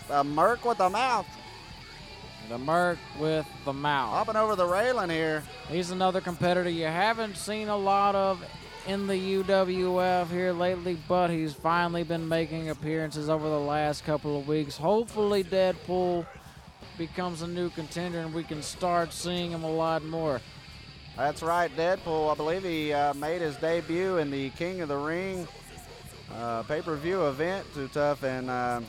the Merc with the mouth.
The Merc with the mouth.
Hopping over the railing here.
He's another competitor you haven't seen a lot of in the UWF here lately, but he's finally been making appearances over the last couple of weeks. Hopefully Deadpool becomes a new contender and we can start seeing him a lot more.
That's right, Deadpool. I believe he made his debut in the King of the Ring pay-per-view event, Too Tough, and I'm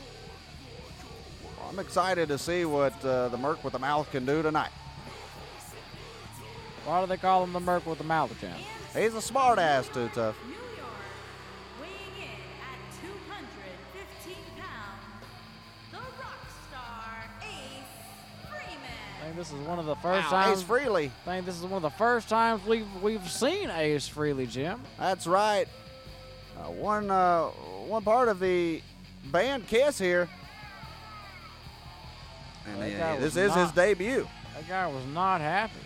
excited to see what the Merc with the mouth can do tonight.
Why do they call him the Merc with the mouth, Jim?
He's a smart ass, Too Tough.
New York, weighing in at 215 pounds, the rock star Ace Freeman.
I think this is one of the first
Wow,
times.
Ace Frehley.
I think this is one of the first times we've seen Ace Frehley, Jim.
That's right. One part of the band Kiss here. And this is his debut.
That guy was not happy.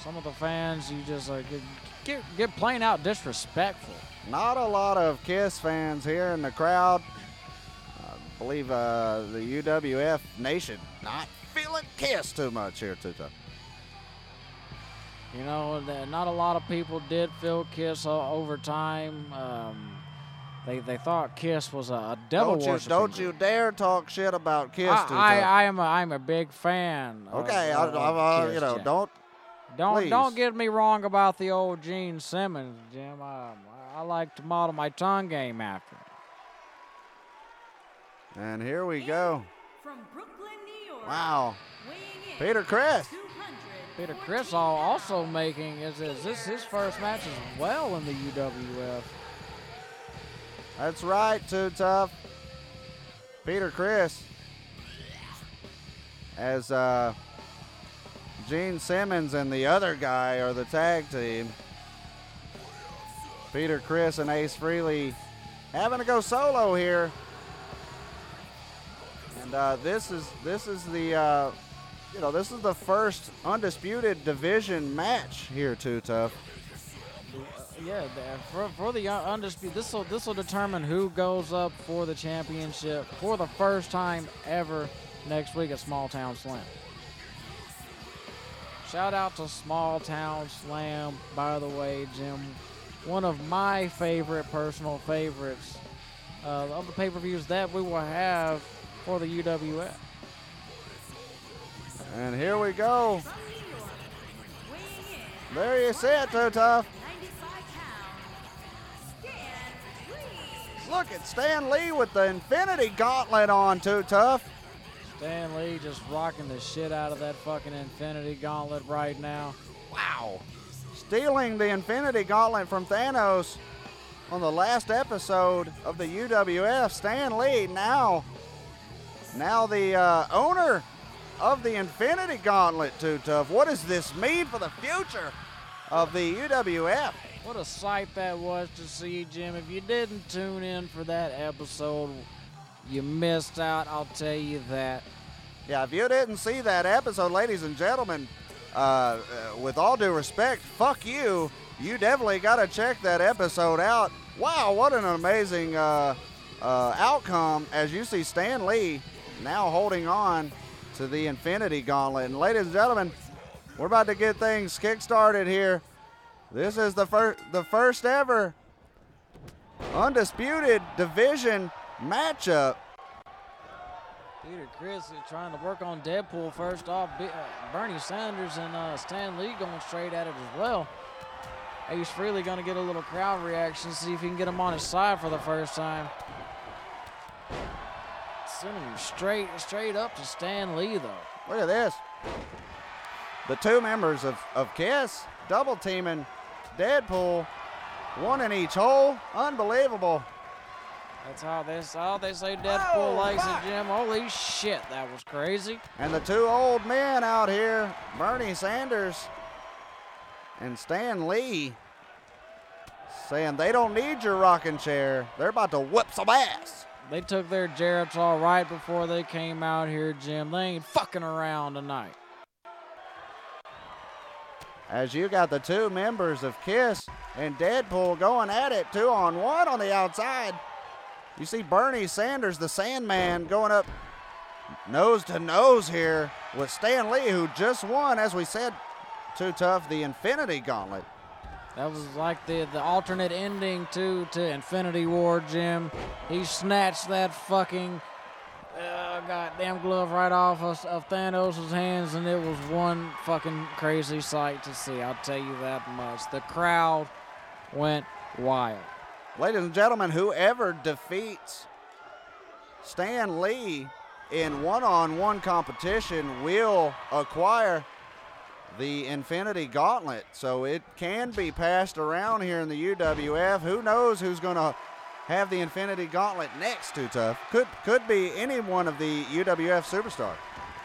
Some of the fans, you just get plain out disrespectful.
Not a lot of Kiss fans here in the crowd. I believe the UWF Nation not feeling Kiss too much here, Too Tough.
You know, not a lot of people did feel Kiss over time. They thought Kiss was a devil worshiping.
Don't you dare talk shit about Kiss, Too Tough.
I'm a big fan.
Okay,
of Kiss, Jim. Don't get me wrong about the old Gene Simmons, Jim. I like to model my tongue game after him.
And here we go.
From Brooklyn, New York.
Wow.
Weighing in
Peter Criss.
200.
Peter Criss also making is this his first match as well in the UWF.
That's right, Too Tough. Peter Criss as Gene Simmons and the other guy are the tag team. Peter Criss and Ace Frehley having to go solo here. And this is the this is the first undisputed division match here, Too Tough.
Yeah, for the undisputed, this will determine who goes up for the championship for the first time ever next week at Small Town Slam. Shout out to Small Town Slam, by the way, Jim. One of my personal favorites of the pay-per-views that we will have for the UWF.
And here we go.
From New York, weighing in
There you see it, Too Tough. Look at Stan Lee with the Infinity Gauntlet on, Too Tough.
Stan Lee just rocking the shit out of that fucking Infinity Gauntlet right now.
Wow. Stealing the Infinity Gauntlet from Thanos on the last episode of the UWF. Stan Lee now the owner of the Infinity Gauntlet, Too Tough. What does this mean for the future of the UWF?
What a sight that was to see, Jim. If you didn't tune in for that episode, you missed out, I'll tell you that.
Yeah, if you didn't see that episode, ladies and gentlemen, with all due respect, fuck you. You definitely got to check that episode out. Wow, what an amazing outcome as you see Stan Lee now holding on to the Infinity Gauntlet. And ladies and gentlemen, we're about to get things kick-started here. This is the first ever undisputed division matchup.
Peter Chris is trying to work on Deadpool first off. Bernie Sanders and Stan Lee going straight at it as well. Ace Frehley going to get a little crowd reaction, see if he can get him on his side for the first time. Sending him straight up to Stan Lee, though.
Look at this. The two members of KISS double teaming Deadpool, one in each hole. Unbelievable.
That's how they say Deadpool likes it, Jim. Holy shit, that was crazy.
And the two old men out here, Bernie Sanders and Stan Lee, saying they don't need your rocking chair. They're about to whip some ass.
They took their Geritol right before they came out here, Jim. They ain't fucking around tonight.
As you got the two members of KISS and Deadpool going at it 2-on-1 on the outside. You see Bernie Sanders, the Sandman, going up nose to nose here with Stan Lee, who just won, as we said, Too Tough, the Infinity Gauntlet.
That was like the alternate ending to Infinity War, Jim. He snatched that fucking goddamn glove right off of Thanos' hands, and it was one fucking crazy sight to see. I'll tell you that much. The crowd went wild.
Ladies and gentlemen, whoever defeats Stan Lee in one-on-one competition will acquire the Infinity Gauntlet. So it can be passed around here in the UWF. Who knows who's going to have the Infinity Gauntlet next, Too Tough. Could be any one of the UWF superstars.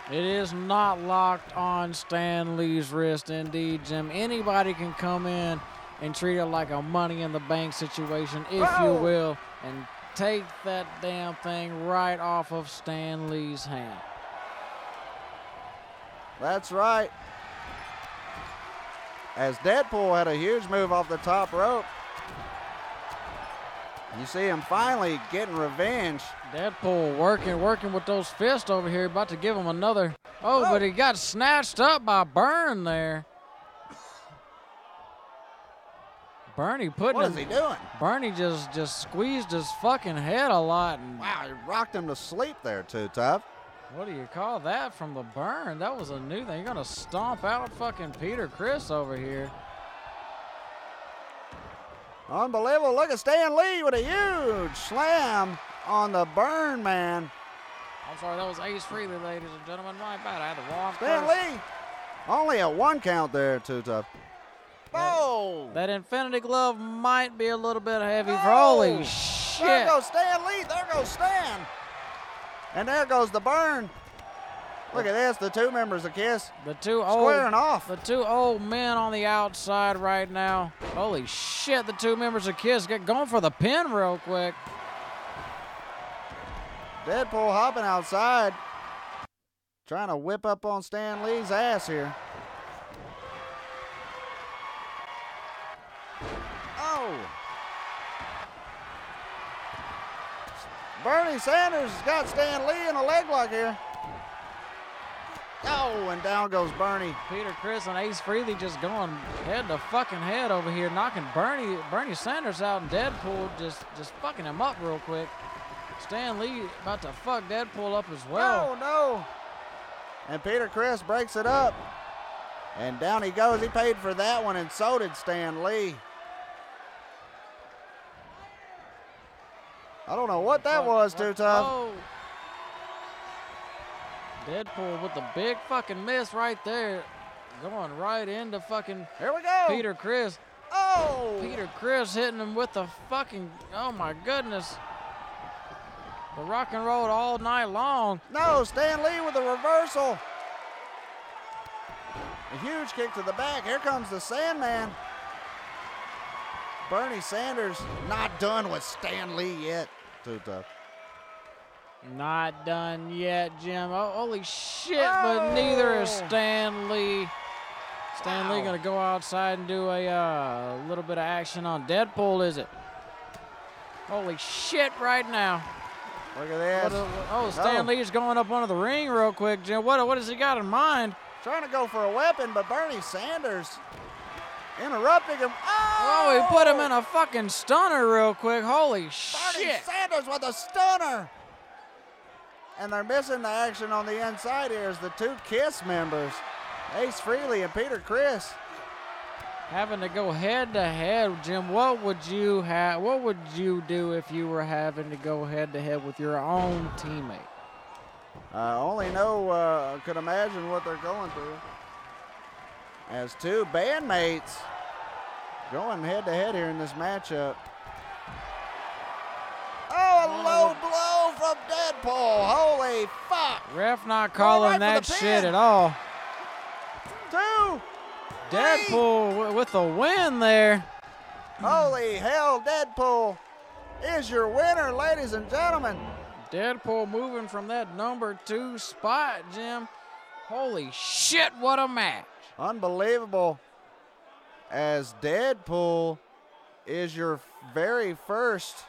It is not locked on Stan Lee's wrist, indeed, Jim. Anybody can come in and treat it like a Money in the Bank situation, if you will, and take that damn thing right off of Stan Lee's hand.
That's right. As Deadpool had a huge move off the top rope. You see him finally getting revenge.
Deadpool working with those fists over here, about to give him another. Oh, but he got snatched up by Byrne there. Bernie putting.
What is he doing?
Bernie just squeezed his fucking head a lot. And
wow, he rocked him to sleep there, Too Tough.
What do you call that from the Byrne? That was a new thing. You're gonna stomp out fucking Peter Chris over here.
Unbelievable. Look at Stan Lee with a huge slam on the Byrne man.
I'm sorry, that was Ace Frehley, ladies and gentlemen. My bad. I had the wrong
Stan
person.
Lee. Only a one count there, Too Tough. Oh!
That Infinity Glove might be a little bit heavy for holy shit.
There goes Stan Lee. There goes Stan. And there goes the Byrne. Look at this, the two members of KISS squaring off.
The two old men on the outside right now. Holy shit, the two members of KISS get going for the pin real quick.
Deadpool hopping outside, trying to whip up on Stan Lee's ass here. Oh! Bernie Sanders has got Stan Lee in a leg lock here. Oh, and down goes Bernie.
Peter Chris and Ace Frehley just going head to fucking head over here, knocking Bernie Sanders out, and Deadpool just fucking him up real quick. Stan Lee about to fuck Deadpool up as well.
Oh, no. And Peter Chris breaks it up. And down he goes. He paid for that one, and so did Stan Lee. I don't know what that was, Too Tough.
Oh. Deadpool with the big fucking miss right there. Going right into fucking
Here we go.
Peter Chris.
Oh!
Peter Chris hitting him with the fucking, oh my goodness. The rock and roll all night long.
No, Stan Lee with a reversal. A huge kick to the back. Here comes the Sandman. Bernie Sanders not done with Stan Lee yet. Too Tough.
Not done yet, Jim. Oh, holy shit, but neither is Stan Lee. Stan Lee gonna go outside and do a little bit of action on Deadpool, is it? Holy shit right now.
Look at this.
Stan Lee's going up under the ring real quick, Jim. What has he got in mind?
Trying to go for a weapon, but Bernie Sanders interrupting him.
Oh, he put him in a fucking stunner real quick. Holy
Bernie
shit.
Sanders with a stunner. And they're missing the action on the inside here as the two KISS members, Ace Frehley and Peter Chris.
Having to go head to head, Jim. What would you have? What would you do if you were having to go head to head with your own teammate?
I only know, could imagine what they're going through. As two bandmates going head to head here in this matchup. Oh, a low blow from Deadpool. Holy fuck.
Ref not calling that shit at all.
2,
Deadpool with the win there.
Holy hell, Deadpool is your winner, ladies and gentlemen.
Deadpool moving from that number 2 spot, Jim. Holy shit, what a match.
Unbelievable. As Deadpool is your very first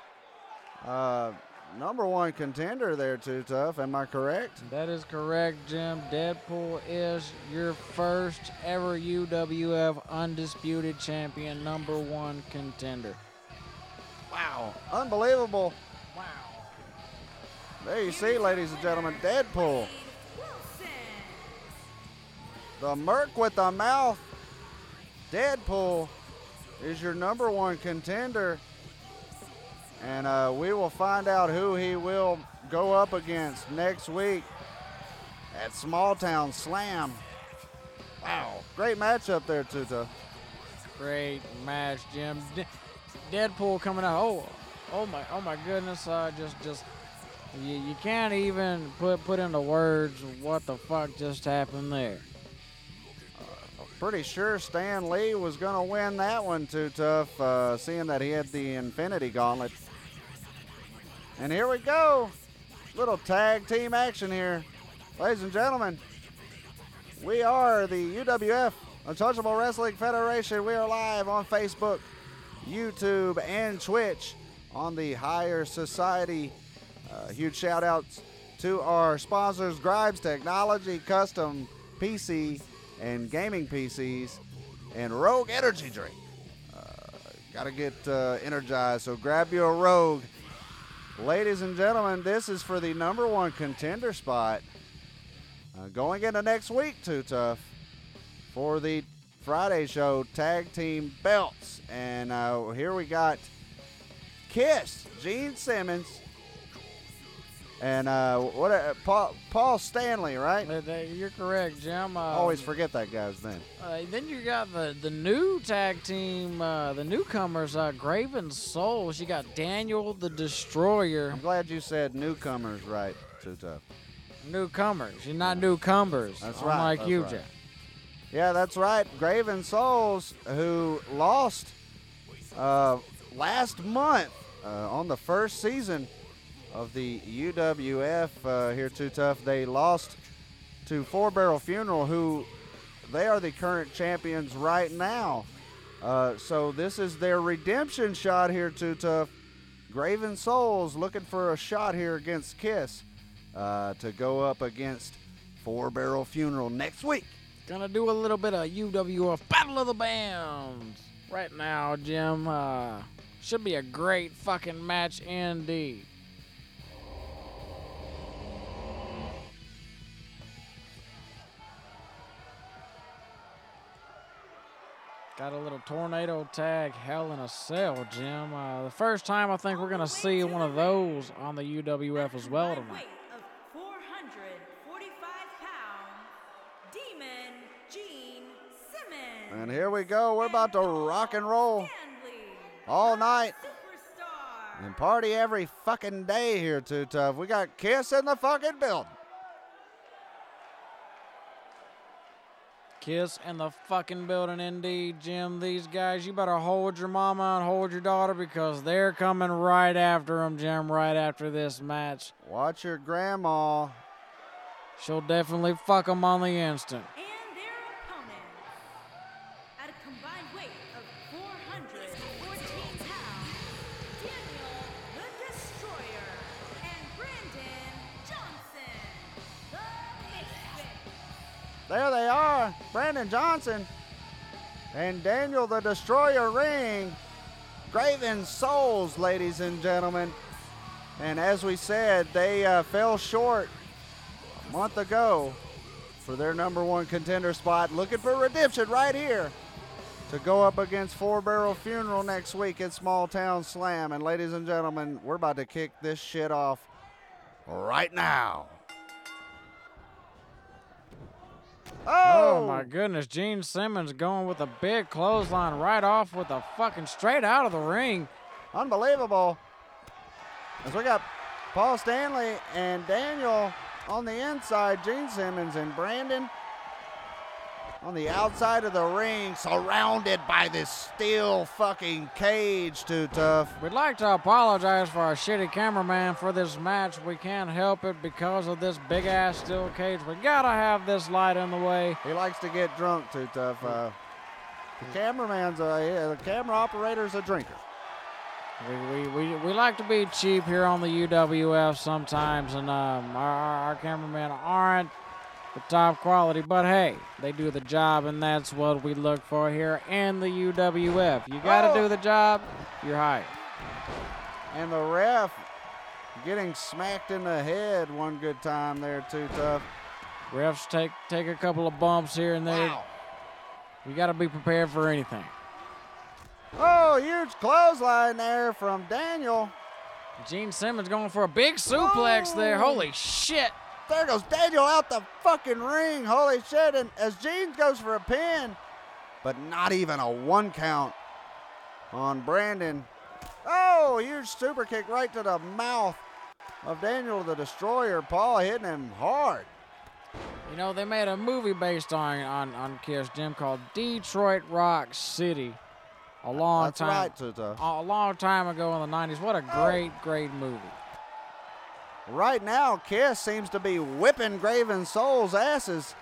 number 1 contender there, Too Tough. Am I correct?
That is correct, Jim. Deadpool is your first ever UWF undisputed champion, number 1 contender.
Wow. Unbelievable.
Wow.
There you see, ladies and gentlemen, Deadpool. The Merc with the mouth. Deadpool is your number 1 contender. And we will find out who he will go up against next week at Small Town Slam. Wow. Great matchup there, Too Tough.
Great match, Jim. Deadpool coming out. Oh my goodness. You can't even put into words what the fuck just happened there.
Pretty sure Stan Lee was going to win that one, Too Tough, seeing that he had the Infinity Gauntlet. And here we go. Little tag team action here. Ladies and gentlemen, we are the UWF, Untouchable Wrestling Federation. We are live on Facebook, YouTube, and Twitch on the Higher Society. Huge shout outs to our sponsors, GrimesTechnology, Custom PC and Gaming PCs, and Rogue Energy Drink. Got to get energized, so grab you a Rogue. Ladies and gentlemen, this is for the number 1 contender spot going into next week, Too Tough, for the Friday show tag team belts. And here we got KISS, Gene Simmons, and Paul Stanley, right?
You're correct, Jim.
Always forget that guy's name.
Then you got the new tag team, the newcomers, Graven Souls. You got Daniel the Destroyer.
I'm glad you said newcomers right, Too Tough.
Newcomers. You're not newcomers.
That's right.
Unlike
That's
you,
right.
Jim.
Yeah, that's right. Graven Souls, who lost last month on the first season of the UWF here, Too Tough. They lost to Four Barrel Funeral, who they are the current champions right now. So this is their redemption shot here, Too Tough. Graven Souls looking for a shot here against KISS to go up against Four Barrel Funeral next week.
Gonna do a little bit of UWF Battle of the Bands right now, Jim. Should be a great fucking match indeed. Got a little tornado tag, Hell in a Cell, Jim. The first time I think we're going to see one of those on the UWF as well tonight.
Weight of 445 pounds, Demon Gene Simmons.
And here we go. We're about to rock and roll
Stanley,
all night
superstar.
and party every fucking day here, Too Tough. We got Kiss in the fucking building.
Kiss in the fucking building indeed, Jim. These guys, you better hold your mama and hold your daughter because they're coming right after them, Jim, right after this match.
Watch your grandma.
She'll definitely fuck them on the instant.
And their opponents, at a combined weight of 414 pounds, Daniel the Destroyer and Brandon Johnson, the Misfit.
There they are, Brandon Johnson and Daniel the Destroyer ring. Graven Souls, ladies and gentlemen. And as we said, they fell short a month ago for their #1 contender spot. Looking for redemption right here to go up against Four Barrel Funeral next week at Small Town Slam. And ladies and gentlemen, we're about to kick this shit off right now.
Oh my goodness, Gene Simmons going with a big clothesline right off with a fucking straight out of the ring.
Unbelievable. As we got Paul Stanley and Daniel on the inside, Gene Simmons and Brandon on the outside of the ring, surrounded by this steel fucking cage, Too Tough.
We'd like to apologize for our shitty cameraman for this match. We can't help it because of this big ass steel cage. We gotta have this light in the way.
He likes to get drunk, Too Tough. The cameraman's the camera operator's a drinker.
We like to be cheap here on the UWF sometimes, and our cameramen aren't the top quality, but hey, they do the job, and that's what we look for here in the UWF. You gotta do the job, you're hired.
And the ref getting smacked in the head one good time there, Too Tough.
Refs take a couple of bumps here and there.
Wow.
You gotta be prepared for anything.
Oh, huge clothesline there from Daniel.
Gene Simmons going for a big suplex there. Holy shit.
There goes Daniel out the fucking ring. Holy shit. And as Gene goes for a pin, but not even a 1 count on Brandon. Oh, huge super kick right to the mouth of Daniel the Destroyer. Paul hitting him hard.
You know, they made a movie based on Kiss, Jim, called Detroit Rock City. A long time ago in the 90s. What a great movie.
Right now, Kiss seems to be whipping Graven Souls' asses.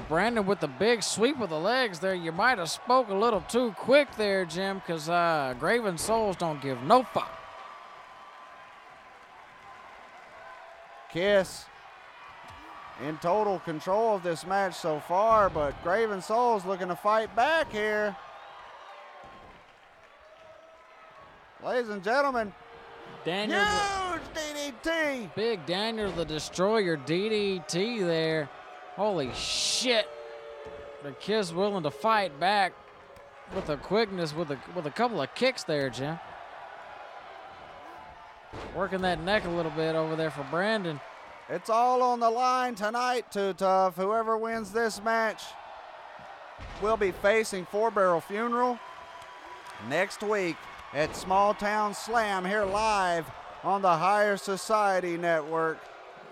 Brandon with the big sweep of the legs there. You might have spoke a little too quick there, Jim, because Graven Souls don't give no fuck.
Kiss in total control of this match so far, but Graven Souls looking to fight back here. Ladies and gentlemen,
Daniel,
huge DDT.
Big Daniel the Destroyer DDT there. Holy shit. The Kiss willing to fight back with a quickness, with a couple of kicks there, Jim. Working that neck a little bit over there for Brandon.
It's all on the line tonight, Too Tough. Whoever wins this match will be facing Four Barrel Funeral next week at Small Town Slam here live on the Higher Society Network.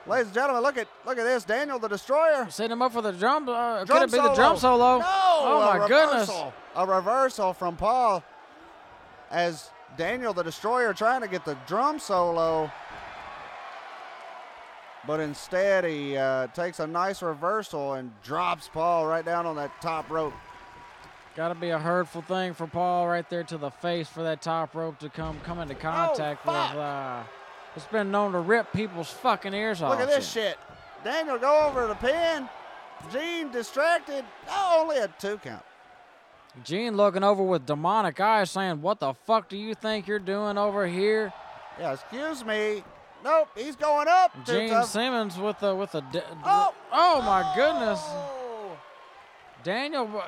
Ladies and gentlemen, look at this. Daniel the Destroyer.
Setting him up for the drum. Could it be the drum solo?
No!
Oh, my goodness.
A reversal from Paul as Daniel the Destroyer trying to get the drum solo. But instead, he takes a nice reversal and drops Paul right down on that top rope.
Got to be a hurtful thing for Paul right there to the face for that top rope to come into contact with. It's been known to rip people's fucking ears off.
Look at this shit. Daniel go over the pin. Gene distracted. Oh, only a 2 count.
Gene looking over with demonic eyes saying, what the fuck do you think you're doing over here?
Yeah, excuse me. Nope, he's going up.
Gene Simmons with the oh my goodness. Daniel,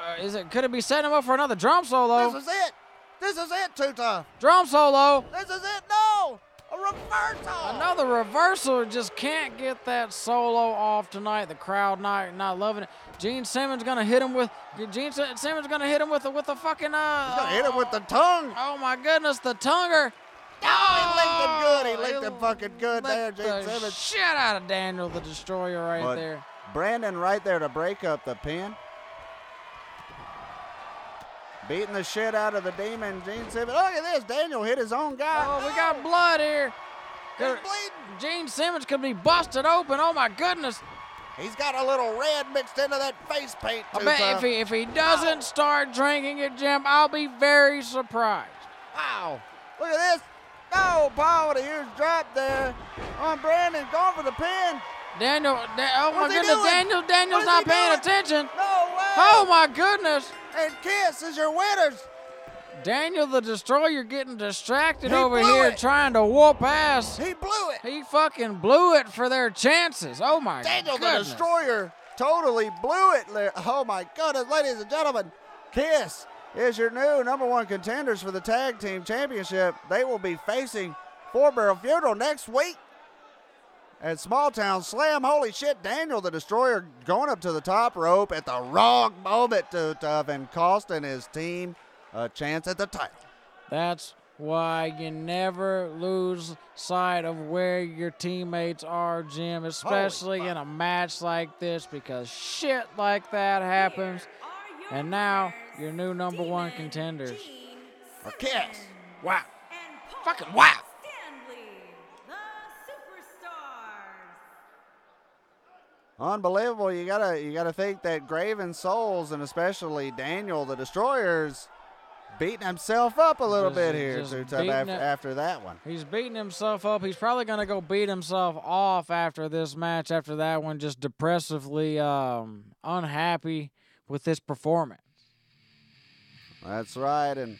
could it be setting him up for another drum solo?
This is it. This is it, Too Tough.
Drum solo.
This is it. No. A reversal.
Another reversal. Just can't get that solo off tonight. The crowd not loving it. Gene Simmons gonna hit him with the fucking.
He's gonna hit him with the tongue.
Oh my goodness, the tonguer.
Oh, he licked him good. He licked him fucking good there,
Licked
Gene
the
Simmons.
shit out of Daniel the Destroyer right
But
there.
Brandon right there to break up the pin. Beating the shit out of the demon, Gene Simmons. Look at this. Daniel hit his own guy.
Oh, we got blood here.
He's bleeding.
Gene Simmons could be busted open. Oh my goodness.
He's got a little red mixed into that face paint.
I
Too
bet
Tough.
if he doesn't start drinking it, Jim, I'll be very surprised.
Wow. Look at this. No, Paul with a huge drop there on Brandon. Going for the pin.
Daniel, oh my
What's he
goodness,
doing?
Daniel's
What is
not
he
paying
doing?
attention.
No way.
Oh my goodness.
And Kiss is your winners.
Daniel the Destroyer getting distracted
He
over
blew
here
it.
trying to whoop ass.
He blew it.
He fucking blew it for their chances. Oh my
Daniel the
goodness.
Destroyer totally blew it. Oh my goodness, ladies and gentlemen. Kiss is your new #1 contenders for the Tag Team Championship. They will be facing Four Barrel Funeral next week at Small Town Slam. Holy shit, Daniel the Destroyer going up to the top rope at the wrong moment, Too Tough, and costing his team a chance at the title.
That's why you never lose sight of where your teammates are, Jim, especially in a match like this, because shit like that happens. And now your new #1 contenders.
Or Kiss.
Wow.
And
Fucking wow.
Stanley, the Superstars.
Unbelievable. You gotta think that Graven Souls and especially Daniel the Destroyer's beating himself up a little bit here,
just
Too Tough,
beating
after that one.
He's beating himself up. He's probably going to go beat himself off after this match, after that one, just depressively unhappy with this performance.
That's right. And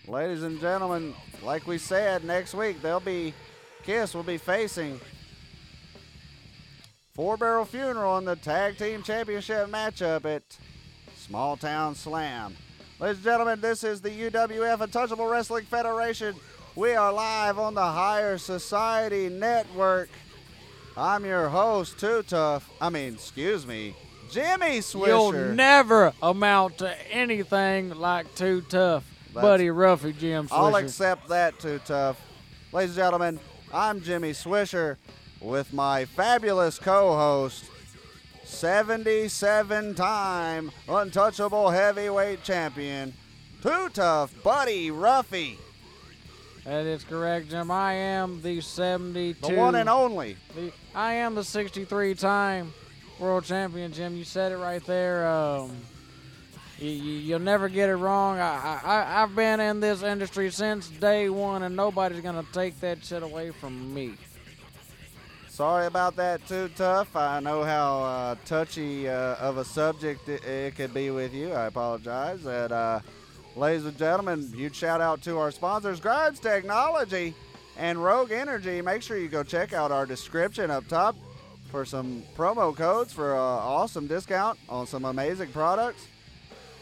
ladies and gentlemen, like we said, next week Kiss will be facing Four Barrel Funeral in the Tag Team Championship matchup at Small Town Slam. Ladies and gentlemen, this is the UWF Untouchable Wrestling Federation. We are live on the Higher Society Network. I'm your host, Jimmy Swisher.
You'll never amount to anything like Too Tough, Buddy Ruffy, Jim Swisher.
I'll accept that, Too Tough. Ladies and gentlemen, I'm Jimmy Swisher with my fabulous co-host, 77-time Untouchable Heavyweight Champion, Too Tough, Buddy Ruffy.
That is correct, Jim. I am the 72.
The one and only.
I am the 63-time world champion, Jim. You said it right there. You'll never get it wrong. I've been in this industry since day one, and nobody's going to take that shit away from me.
Sorry about that, Too Tough. I know how touchy of a subject it could be with you. I apologize. And, ladies and gentlemen, huge shout out to our sponsors, GrimesTechnology and Rogue Energy. Make sure you go check out our description up top for some promo codes for an awesome discount on some amazing products.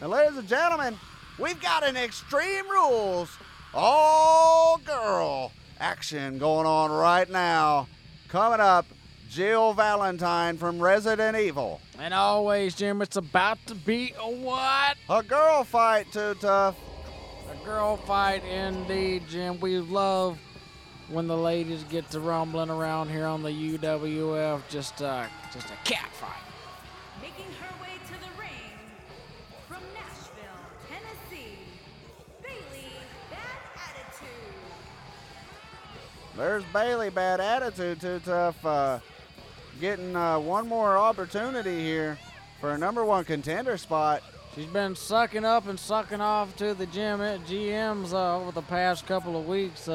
And ladies and gentlemen, we've got an Extreme Rules all-girl action going on right now. Coming up, Jill Valentine from Resident Evil.
And always, Jim, it's about to be a what?
A girl fight, Too Tough.
A girl fight indeed, Jim. We love when the ladies get to rumbling around here on the UWF. Just a cat fight.
Making her way to the ring from Nashville, Tennessee, Bailey Bad Attitude.
There's Bailey, Bad Attitude, Too Tough, getting one more opportunity here for a #1 contender spot.
She's been sucking up and sucking off to the GMs over the past couple of weeks,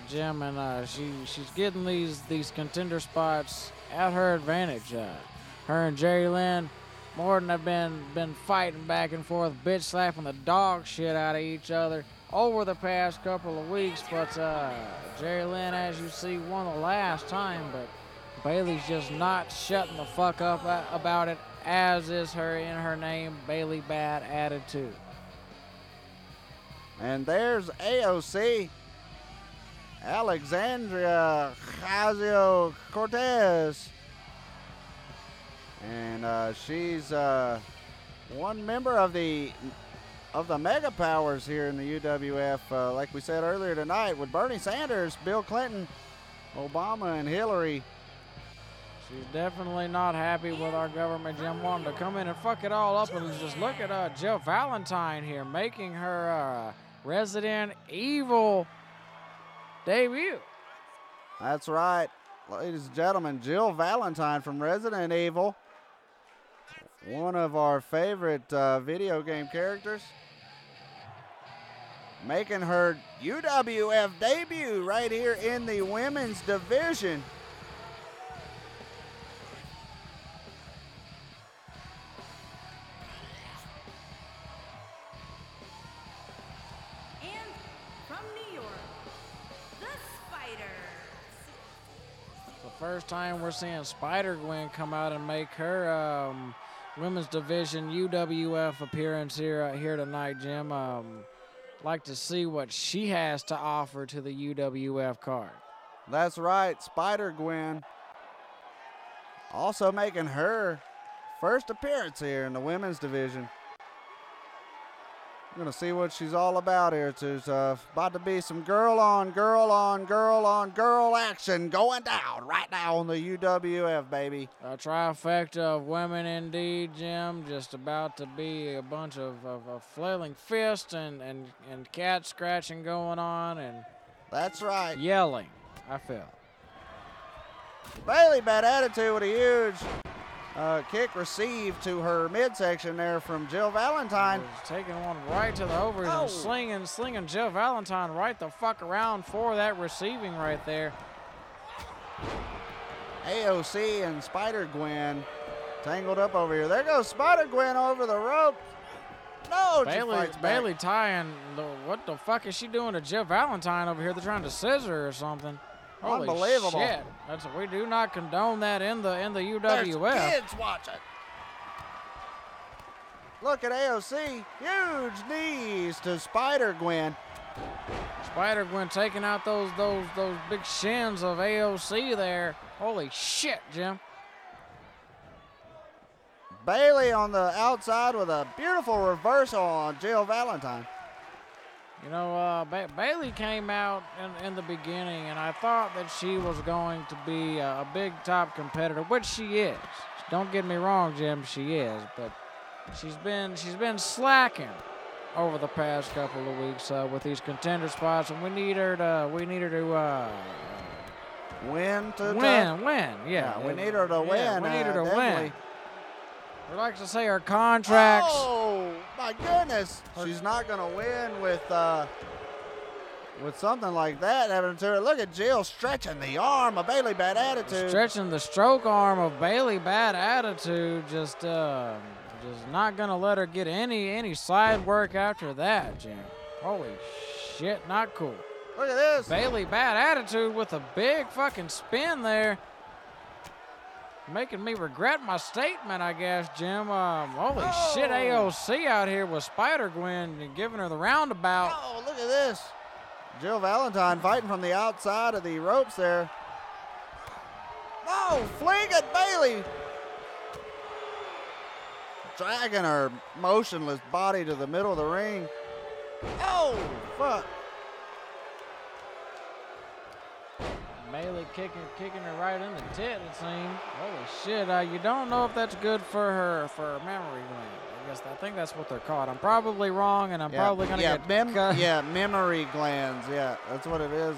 Jim, and she's getting these contender spots at her advantage. Her and Jerry Lynn Morton have been fighting back and forth, bitch slapping the dog shit out of each other over the past couple of weeks, but Jerry Lynn, as you see, won the last time, but Bailey's just not shutting the fuck up about it as is her in her name, Bailey Bad Attitude.
And there's AOC, Alexandria Ocasio-Cortez. And she's one member of the mega powers here in the UWF. Like we said earlier tonight, with Bernie Sanders, Bill Clinton, Obama, and Hillary.
She's definitely not happy with our government, Jim, wanting to come in and fuck it all up. And just look at Jill Valentine here, making her Resident Evil debut.
That's right. Ladies and gentlemen, Jill Valentine from Resident Evil. One of our favorite video game characters. Making her UWF debut right here in the women's division.
And from New York, the Spiders.
The first time we're seeing Spider-Gwen come out and make her women's division UWF appearance here tonight, Jim. Like to see what she has to offer to the UWF card.
That's right, Spider-Gwen. Also making her first appearance here in the women's division. We're going to see what she's all about here. There's about to be some girl action going down right now on the UWF, baby.
A trifecta of women indeed, Jim. Just about to be a bunch of flailing fists and cat scratching going on and
That's right.
yelling, I feel.
Bailey Bad Attitude with a huge kick received to her midsection there from Jill Valentine.
Was taking one right to the ovaries and slinging Jill Valentine right the fuck around for that receiving right there.
AOC and Spider-Gwen tangled up over here. There goes Spider-Gwen over the rope. No, she fights back.
Bailey tying, what the fuck is she doing to Jill Valentine over here? They're trying to scissor her or something. Holy
Unbelievable.
shit. We do not condone that in the UWF.
There's kids watching. Look at AOC. Huge knees to Spider-Gwen.
Spider-Gwen taking out those big shins of AOC there. Holy shit, Jim.
Bailey on the outside with a beautiful reversal on Jill Valentine.
You know, Bailey came out in the beginning, and I thought that she was going to be a big top competitor, which she is. Don't get me wrong, Jim, she is, but she's been slacking over the past couple of weeks with these contender spots, and we need her to
Win.
Yeah,
We need her to win.
We need her to
definitely.
win. We like to say her contracts.
Oh my goodness! She's not gonna win with something like that happening to her. Look at Jill stretching the arm of Bailey Bad Attitude.
Stretching the stroke arm of Bailey Bad Attitude. Just not gonna let her get any side work after that, Jim. Holy shit, not cool.
Look at this.
Bailey Bad Attitude with a big fucking spin there. Making me regret my statement, I guess, Jim. Holy shit, AOC out here with Spider-Gwen and giving her the roundabout.
Oh, look at this. Jill Valentine fighting from the outside of the ropes there. Oh, fling at Bailey. Dragging her motionless body to the middle of the ring. Oh, fuck.
Bailey kicking her right in the tit, it seems. Holy shit, you don't know if that's good for her memory gland. I think that's what they're called. I'm probably wrong, and I'm probably going to get cut.
Yeah, memory glands. Yeah, that's what it is.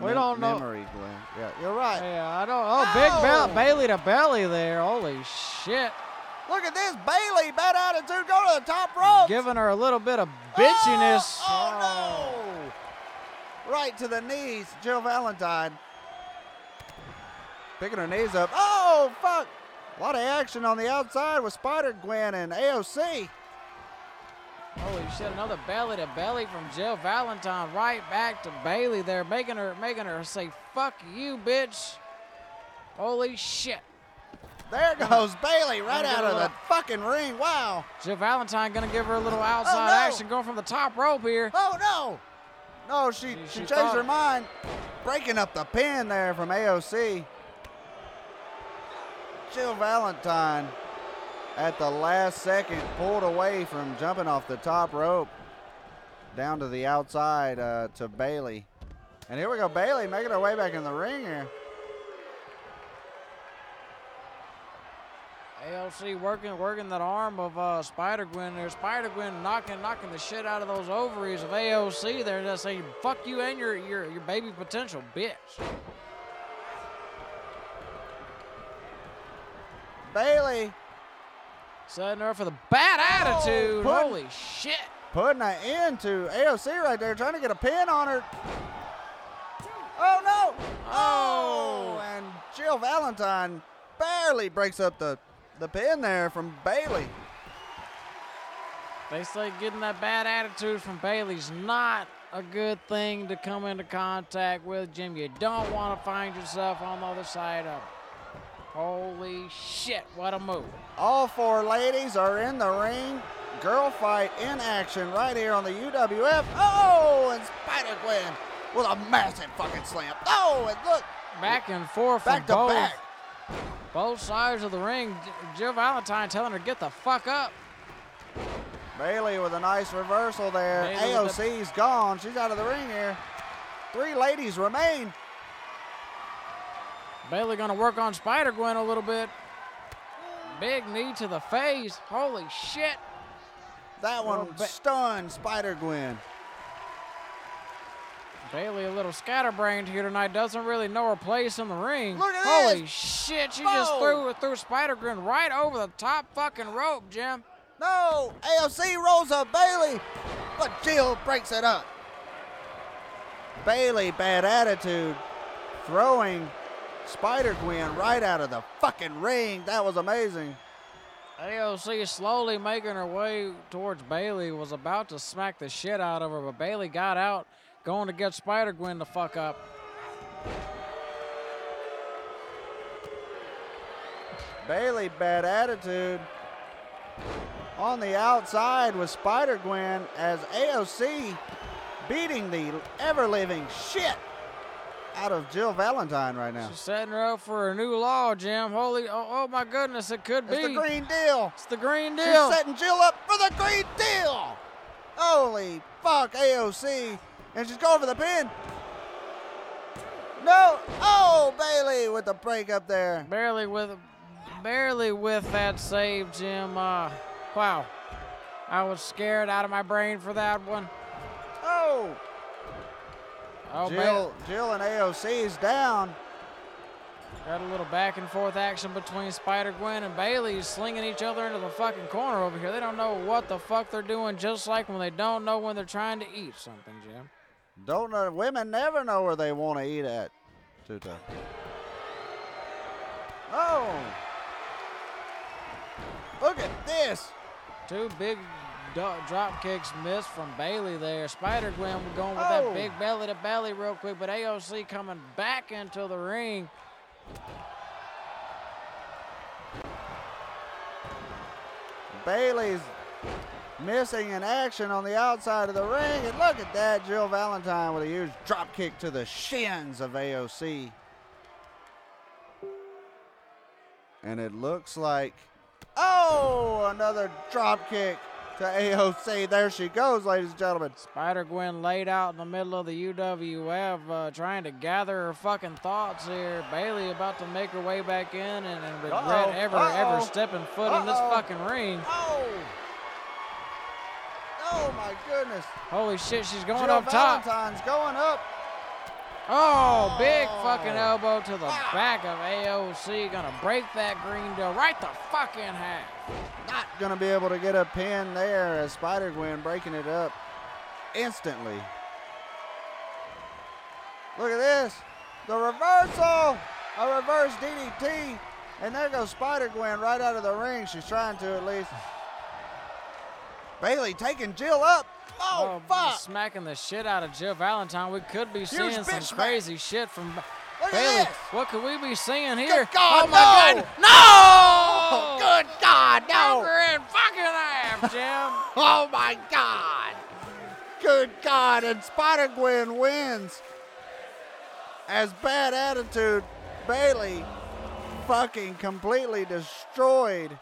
We don't know.
Memory gland. Yeah, you're right.
Yeah, I don't. Oh, big Bailey to belly there. Holy shit.
Look at this. Bailey, Bad Attitude, go to the top rope.
Giving her a little bit of bitchiness.
Oh, no. Right to the knees, Jill Valentine. Picking her knees up. Oh, fuck. A lot of action on the outside with Spider-Gwen and AOC.
Holy shit, another belly to belly from Jill Valentine right back to Bailey there, making her say, fuck you, bitch. Holy shit.
There goes Bailey right out of the fucking ring. Wow.
Jill Valentine gonna give her a little outside action going from the top rope here.
Oh, no. No, she changed her mind. Breaking up the pin there from AOC. Jill Valentine at the last second pulled away from jumping off the top rope down to the outside to Bailey. And here we go, Bailey making her way back in the ring here.
AOC working that arm of Spider-Gwen there. Spider-Gwen knocking the shit out of those ovaries of AOC there. Just saying, fuck you and your baby potential, bitch.
Bailey
setting her up for the bad attitude. Holy shit.
Putting an end to AOC right there, trying to get a pin on her. Oh, no. Oh, and Jill Valentine barely breaks up the pin there from Bailey.
They say getting that bad attitude from Bailey's not a good thing to come into contact with, Jim. You don't want to find yourself on the other side of it. Holy shit, what a move.
All four ladies are in the ring. Girl fight in action right here on the UWF. Oh, and Spider-Gwen with a massive fucking slam. Oh, and look.
Back and forth
back
from
to back.
Both sides of the ring. Jill Valentine telling her, get the fuck up.
Bailey with a nice reversal there. AOC's gone. She's out of the ring here. 3 ladies remain.
Bailey gonna work on Spider-Gwen a little bit. Big knee to the face. Holy shit.
That one stunned Spider-Gwen.
Bailey a little scatterbrained here tonight. Doesn't really know her place in the ring.
Look at
Holy
this.
shit. She just threw Spider-Gwen right over the top fucking rope, Jim.
No. AOC rolls up Bailey, but Jill breaks it up. Bailey, bad attitude, throwing Spider-Gwen right out of the fucking ring. That was amazing.
AOC slowly making her way towards Bailey, was about to smack the shit out of her, but Bailey got out, going to get Spider-Gwen to fuck up.
Bailey, bad attitude. On the outside with Spider-Gwen as AOC beating the ever-living shit out of Jill Valentine right now.
She's setting her up for a new law, Jim. Holy, oh my goodness, it could be.
It's the green deal.
It's the green deal.
She's setting Jill up for the green deal. Holy fuck, AOC. And she's going for the pin. No. Oh, Bailey with the break up there.
Barely with that save, Jim. Wow. I was scared out of my brain for that one.
Oh. Jill and AOC's down.
Got a little back and forth action between Spider-Gwen and Bailey, slinging each other into the fucking corner over here. They don't know what the fuck they're doing, just like when they don't know when they're trying to eat something, Jim.
Don't know. Women never know where they want to eat at. Too tough. Oh. Look at this.
2 big drop kicks missed from Bailey there. Spider-Gwen going with that big belly to belly real quick, but AOC coming back into the ring.
Bailey's missing in action on the outside of the ring, and look at that, Jill Valentine with a huge drop kick to the shins of AOC. And it looks like, oh, another drop kick to AOC. There she goes, ladies and gentlemen.
Spider-Gwen laid out in the middle of the UWF, trying to gather her fucking thoughts here. Bailey about to make her way back in and regret ever stepping foot in this fucking ring.
Oh my goodness.
Holy shit, she's going
Jill
up top.
Valentine's going up.
Oh, big fucking elbow to the back of AOC. Gonna break that green deal right the fuck in half.
Not gonna be able to get a pin there as Spider-Gwen breaking it up instantly. Look at this. The reversal. A reverse DDT. And there goes Spider-Gwen right out of the ring. She's trying to at least. Bailey taking Jill up. Oh, fuck.
Smacking the shit out of Jill Valentine. We could be seeing some crazy shit from
Look
Bailey,
at this.
what could we be seeing here?
Good God,
oh my
no.
God! No!
Oh, good God, no.
Broke her in fucking half, Jim.
Oh, my God. Good God, and Spider-Gwen wins. As Bad Attitude Bailey fucking completely destroyed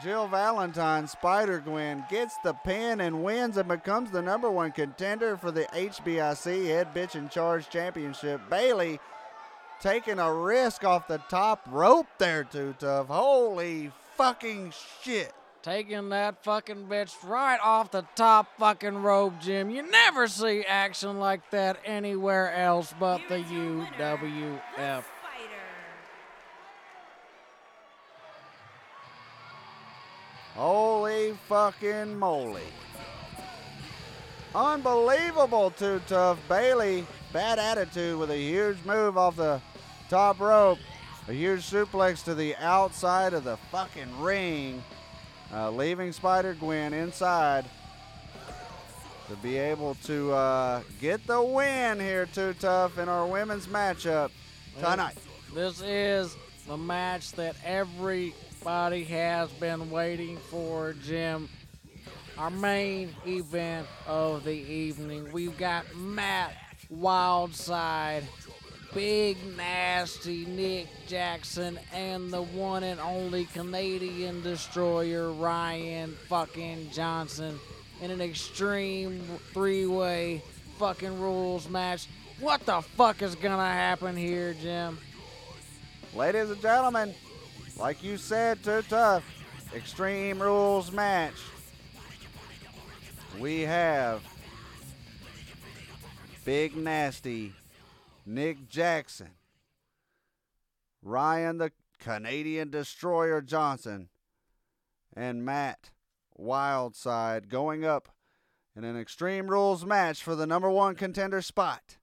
Jill Valentine. Spider-Gwen gets the pin and wins and becomes the #1 contender for the HBIC Head Bitch in Charge Championship. Bailey taking a risk off the top rope there, Too Tough. Holy fucking shit.
Taking that fucking bitch right off the top fucking rope, Jim. You never see action like that anywhere else but the
Here is your winner,
UWF.
the Spider.
Holy fucking moly. Unbelievable, Too Tough. Bailey, Bad Attitude with a huge move off the top rope. A huge suplex to the outside of the fucking ring. Leaving Spider-Gwen inside to be able to get the win here, Too Tough, in our women's matchup tonight.
This is the match that everybody has been waiting for, Jim. Our main event of the evening. We've got Matt Wildside, Big Nasty Nick Jackson, and the one and only Canadian Destroyer Ryan fucking Johnson in an extreme three-way fucking rules match. What the fuck is gonna happen here, Jim?
Ladies and gentlemen, like you said, Too Tough, Extreme Rules match. We have Big Nasty Nick Jackson, Ryan the Canadian Destroyer Johnson, and Matt Wildside going up in an Extreme Rules match for the #1 contender spot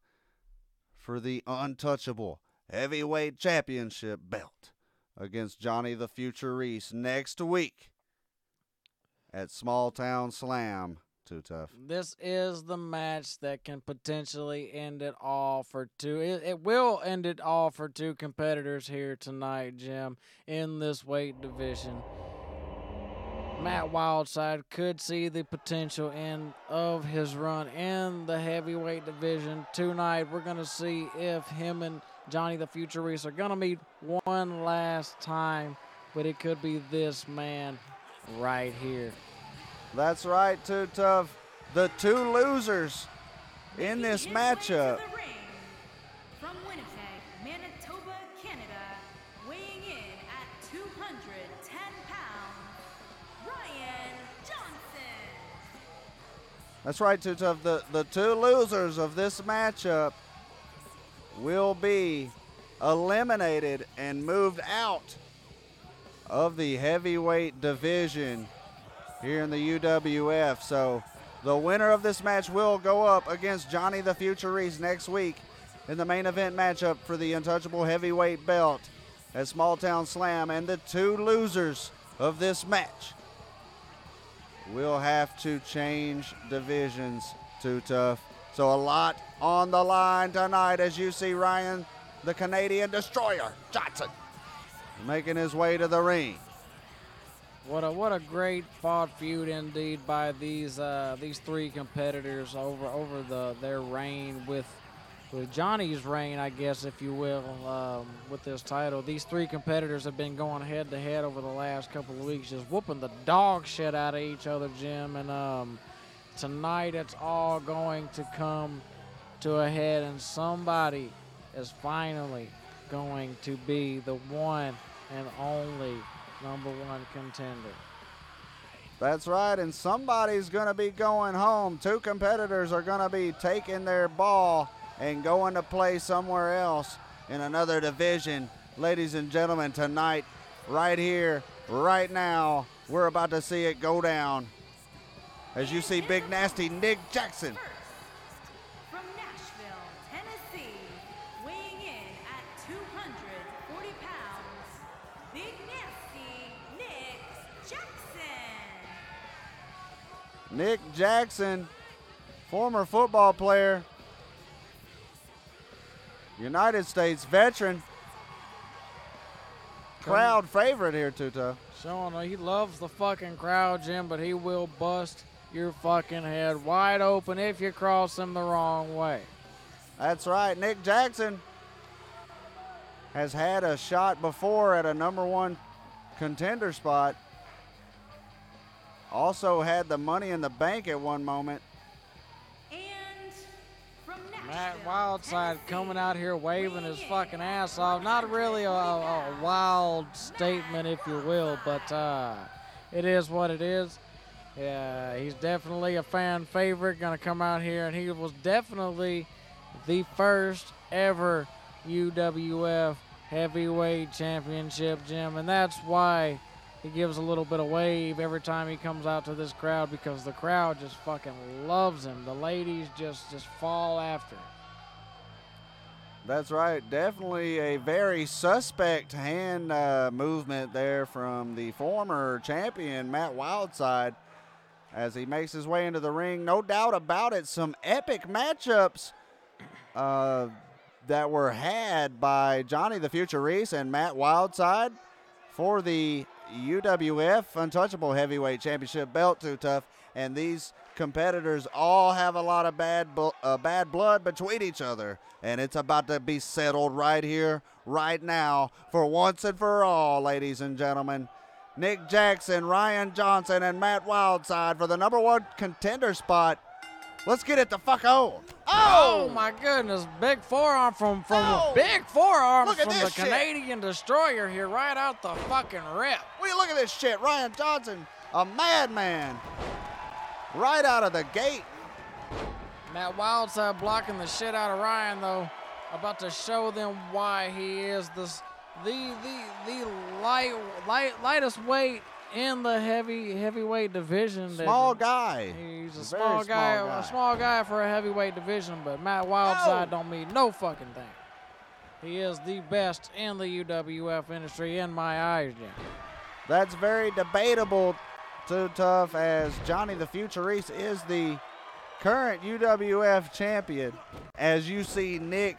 for the Untouchable Heavyweight Championship belt against Johnny the Future Reese next week at Small Town Slam. Too Tough.
This is the match that can potentially end it all for two. It will end it all for two competitors here tonight, Jim, in this weight division. Matt Wildside could see the potential end of his run in the heavyweight division tonight. We're going to see if him and Johnny the Future Reese are going to meet one last time, but it could be this man right here.
That's right, Too Tough. The two losers in this
Making his way to
matchup.
the ring, from Winnipeg, Manitoba, Canada, weighing in at 210 pounds, Ryan Johnson.
That's right, Too Tough. The two losers of this matchup will be eliminated and moved out of the heavyweight division here in the UWF. So the winner of this match will go up against Johnny the Future Reese next week in the main event matchup for the Untouchable Heavyweight belt at Small Town Slam. And the two losers of this match will have to change divisions, Too Tough. So a lot on the line tonight as you see Ryan, the Canadian Destroyer Johnson, making his way to the ring.
What a great fought feud indeed by these three competitors over their reign with Johnny's reign, I guess, if you will, with this title. These three competitors have been going head to head over the last couple of weeks, just whooping the dog shit out of each other, Jim. And tonight it's all going to come to a head, and somebody is finally going to be the one and only #1 contender.
That's right, and somebody's going to be going home. Two competitors are going to be taking their ball and going to play somewhere else in another division. Ladies and gentlemen, tonight, right here, right now, we're about to see it go down. As you see Big Nasty Nick Jackson.
From Nashville, Tennessee, weighing in at 240 pounds, Big Nasty Nick Jackson.
Nick Jackson, former football player, United States veteran. Crowd favorite here, Too Tough.
Showing he loves the fucking crowd, Jim, but he will bust your fucking head wide open if you cross him the wrong way.
That's right. Nick Jackson has had a shot before at a #1 contender spot. Also had the Money in the Bank at one moment.
And from
Matt
Nashville,
Wildside
Tennessee,
coming out here waving his
weighing
fucking
in
ass
at
off. Not really a
220
wild statement, if you will, but it is what it is. Yeah, he's definitely a fan favorite. Going to come out here, and he was definitely the first ever UWF heavyweight championship, Jim, and that's why he gives a little bit of wave every time he comes out to this crowd, because the crowd just fucking loves him. The ladies just fall after him.
That's right. Definitely a very suspect hand movement there from the former champion, Matt Wildside, as he makes his way into the ring. No doubt about it, some epic matchups that were had by Johnny the Future Reese and Matt Wildside for the UWF Untouchable Heavyweight Championship belt, Too Tough. And these competitors all have a lot of bad blood between each other. And it's about to be settled right here, right now, for once and for all, ladies and gentlemen. Nick Jackson, Ryan Johnson, and Matt Wildside for the #1 contender spot. Let's get it the fuck on.
Oh my goodness! Big forearm from
Oh!
big forearms
Look at
from
this
the
shit.
Canadian Destroyer here, right out the fucking rip.
Will you look at this shit? Ryan Johnson, a madman, right out of the gate.
Matt Wildside blocking the shit out of Ryan, though, about to show them why he is the lightest weight in the heavyweight division.
Small guy.
He's a
Very
small guy,
small guy.
a small guy for a heavyweight division, but Matt Wildside don't mean no fucking thing. He is the best in the UWF industry in my eyes, Jim.
That's very debatable, Too Tough, as Johnny the Future Reese is the current UWF champion. As you see Nick,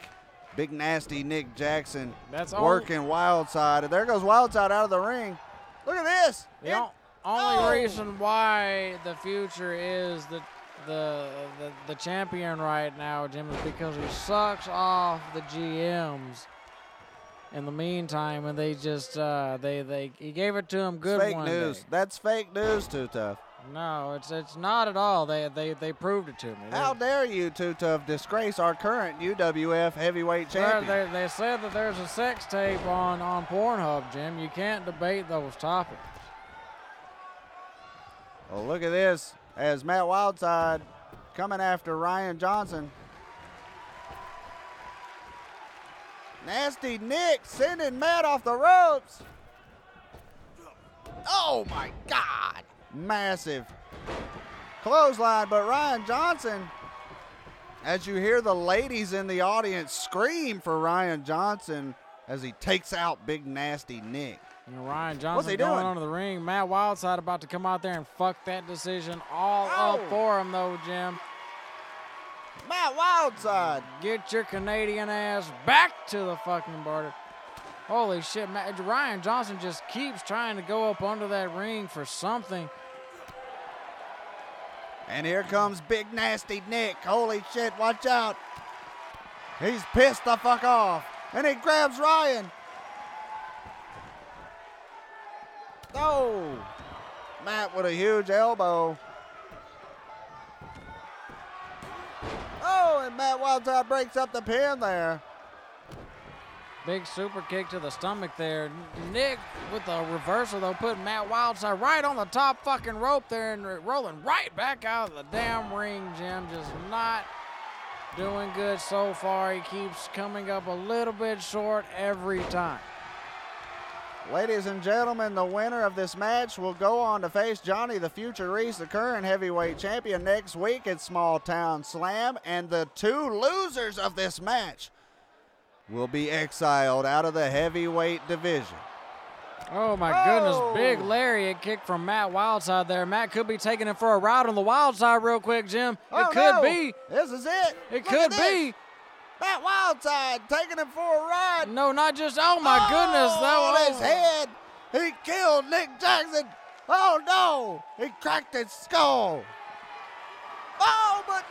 big nasty Nick Jackson,
That's all.
working Wildside. And there goes Wildside out of the ring. Look at this.
The only reason why the Future is the champion right now, Jim, is because he sucks off the GMs in the meantime, and they just he gave it to him good
Fake
one
news.
day.
That's fake news, Too Tough.
No, it's not at all. They proved it to me.
How dare you, Too Tough, disgrace our current UWF heavyweight champion?
They said that there's a sex tape on Pornhub, Jim. You can't debate those topics.
Well, look at this, as Matt Wildside coming after Ryan Johnson. Nasty Nick sending Matt off the ropes. Oh my God. Massive clothesline, but Ryan Johnson, as you hear the ladies in the audience scream for Ryan Johnson as he takes out big nasty Nick.
And Ryan
What's
Johnson
he
going
doing?
onto the ring. Matt Wildside about to come out there and fuck that decision all up
Oh.
for him, though, Jim.
Matt Wildside.
Get your Canadian ass back to the fucking border. Holy shit, Ryan Johnson just keeps trying to go up under that ring for something.
And here comes big nasty Nick. Holy shit, watch out. He's pissed the fuck off. And he grabs Ryan. Oh, Matt with a huge elbow. Oh, and Matt Wildside breaks up the pin there.
Big super kick to the stomach there. Nick with the reversal, though, putting Matt Wildside right on the top fucking rope there and rolling right back out of the damn ring, Jim. Just not doing good so far. He keeps coming up a little bit short every time.
Ladies and gentlemen, the winner of this match will go on to face Johnny the Future Reese, the current heavyweight champion, next week at Small Town Slam. And the two losers of this match will be exiled out of the heavyweight division.
Oh, my goodness. Big lariat kick from Matt Wildside there. Matt could be taking it for a ride on the wild side real quick, Jim. It could be.
This is it.
It
Look at
could be.
Matt Wildside taking him for a ride.
No, not just, oh my goodness,
On
though.
his head. He killed Nick Jackson. Oh no, he cracked his skull. Oh, but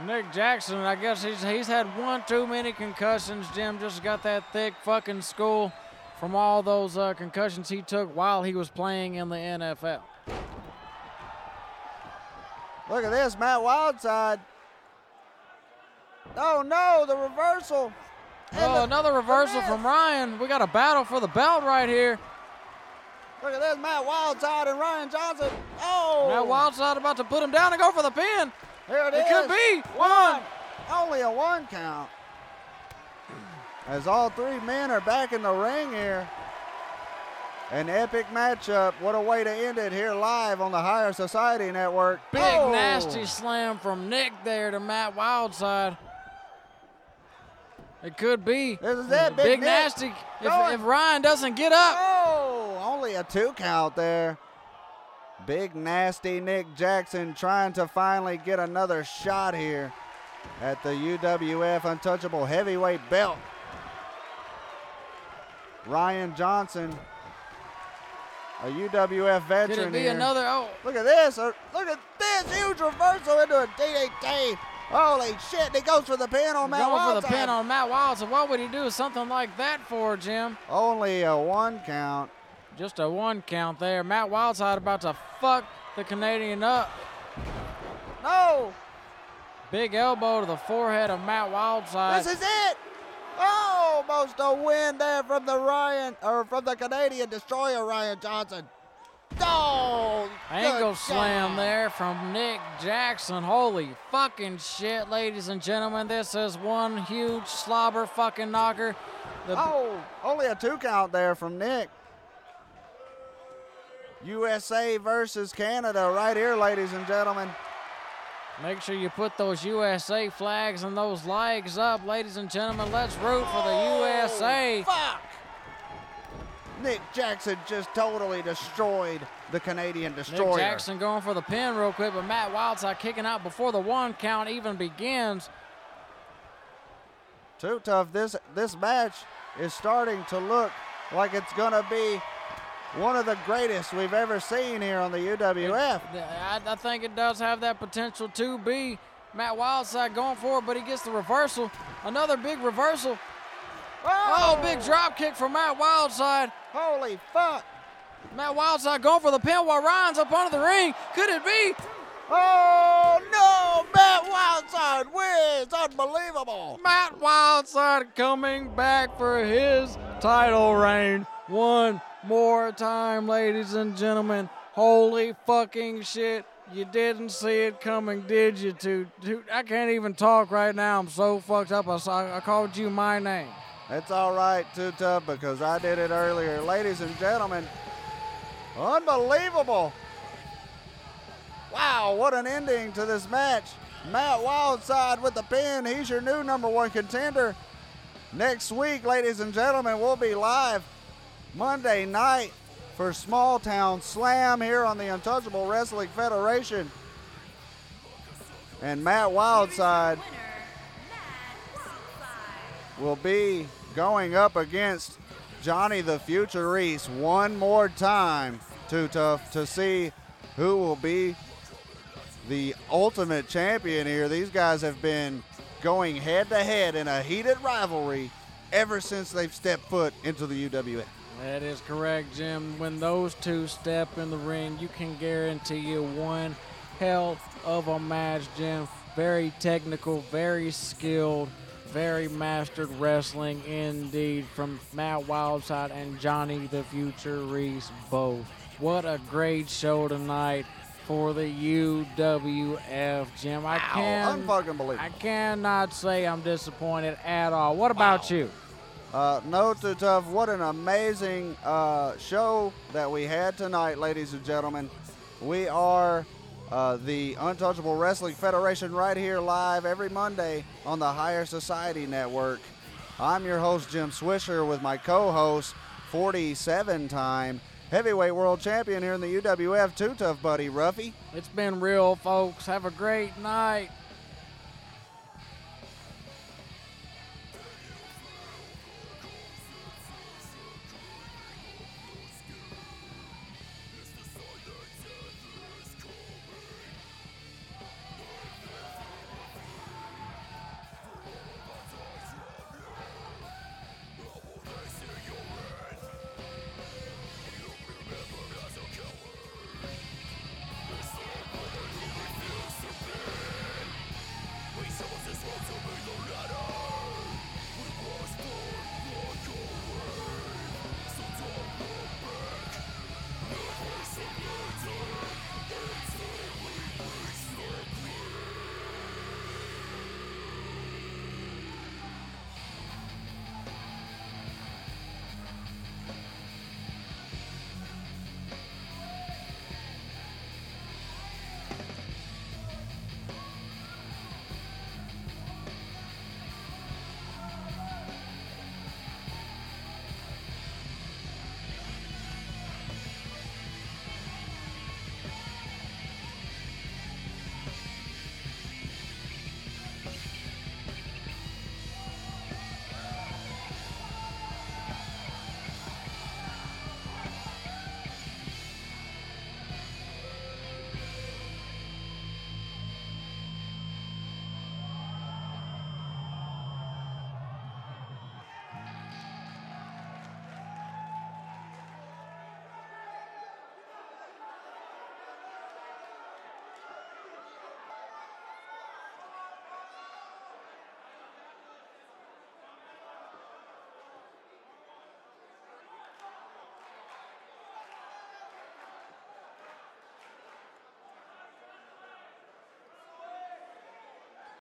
Nick Jackson, I guess he's had one too many concussions. Jim just got that thick fucking skull from all those concussions he took while he was playing in the NFL.
Look at this, Matt Wildside. Oh no, the reversal.
Oh, another reversal from Ryan. We got a battle for the belt right here.
Look at this, Matt Wildside and Ryan Johnson. Oh!
Matt Wildside about to put him down and go for the pin.
Here it is.
It could be.
One. Only a 1 count. As all 3 men are back in the ring here. An epic matchup. What a way to end it here live on the Higher Society Network.
Big
Oh!
nasty slam from Nick there to Matt Wildside. It could be.
This is it,
Big
Nick.
nasty.
Going.
If Ryan doesn't get up.
Oh, only a 2 count there. Big nasty Nick Jackson trying to finally get another shot here at the UWF Untouchable Heavyweight Belt. Ryan Johnson, a UWF veteran
Could it be
here.
another? Oh,
Look at this. Look at this huge reversal into a DDT. Holy shit. He goes for the pin on Matt
going for the
Wildside.
pin on Matt Wildside. What would he do something like that for, Jim?
Only a 1 count.
Just a 1 count there. Matt Wildside about to fuck the Canadian up.
No.
Big elbow to the forehead of Matt Wildside.
This is it. Oh, almost a win there from the Canadian Destroyer, Ryan Johnson. Oh,
Ankle
good
slam
job.
there from Nick Jackson. Holy fucking shit, ladies and gentlemen. This is one huge slobber fucking knocker.
Oh, only a 2 count there from Nick. USA versus Canada right here, ladies and gentlemen.
Make sure you put those USA flags and those legs up, ladies and gentlemen. Let's root for the USA.
Fuck! Nick Jackson just totally destroyed the Canadian Destroyer.
Nick Jackson going for the pin real quick, but Matt Wildside kicking out before the 1 count even begins.
Too tough. This match is starting to look like it's going to be one of the greatest we've ever seen here on the UWF.
I think it does have that potential to be. Matt Wildside going for it, but he gets the reversal. Another big reversal. Oh, big drop kick from Matt Wildside.
Holy fuck.
Matt Wildside going for the pin while Ryan's up under the ring. Could it be?
Oh, no. Matt Wildside wins. Unbelievable.
Matt Wildside coming back for his title reign one more time, ladies and gentlemen. Holy fucking shit. You didn't see it coming, did you? I can't even talk right now. I'm so fucked up. I called you my name.
It's all right, Too Tough, because I did it earlier. Ladies and gentlemen, unbelievable. Wow, what an ending to this match. Matt Wildside with the pin. He's your new #1 contender. Next week, ladies and gentlemen, we'll be live Monday night for Small Town Slam here on the Untouchable Wrestling Federation. And Matt Wildside will be going up against Johnny the Future Reese one more time, Too Tough, to see who will be the ultimate champion here. These guys have been going head to head in a heated rivalry ever since they've stepped foot into the UWF.
That is correct, Jim. When those two step in the ring, you can guarantee you one hell of a match, Jim. Very technical, very skilled, very mastered wrestling indeed from Matt Wildside and Johnny the Future Reese both. What a great show tonight for the UWF, Jim.
Unfucking
I cannot say I'm disappointed at all. What about you?
No, Too Tough. What an amazing show that we had tonight, ladies and gentlemen. We are the Untouchable Wrestling Federation right here live every Monday on the Higher Society Network. I'm your host, Jim Swisher, with my co-host, 47-time heavyweight world champion here in the UWF, Too Tough buddy, Ruffy.
It's been real, folks. Have a great night.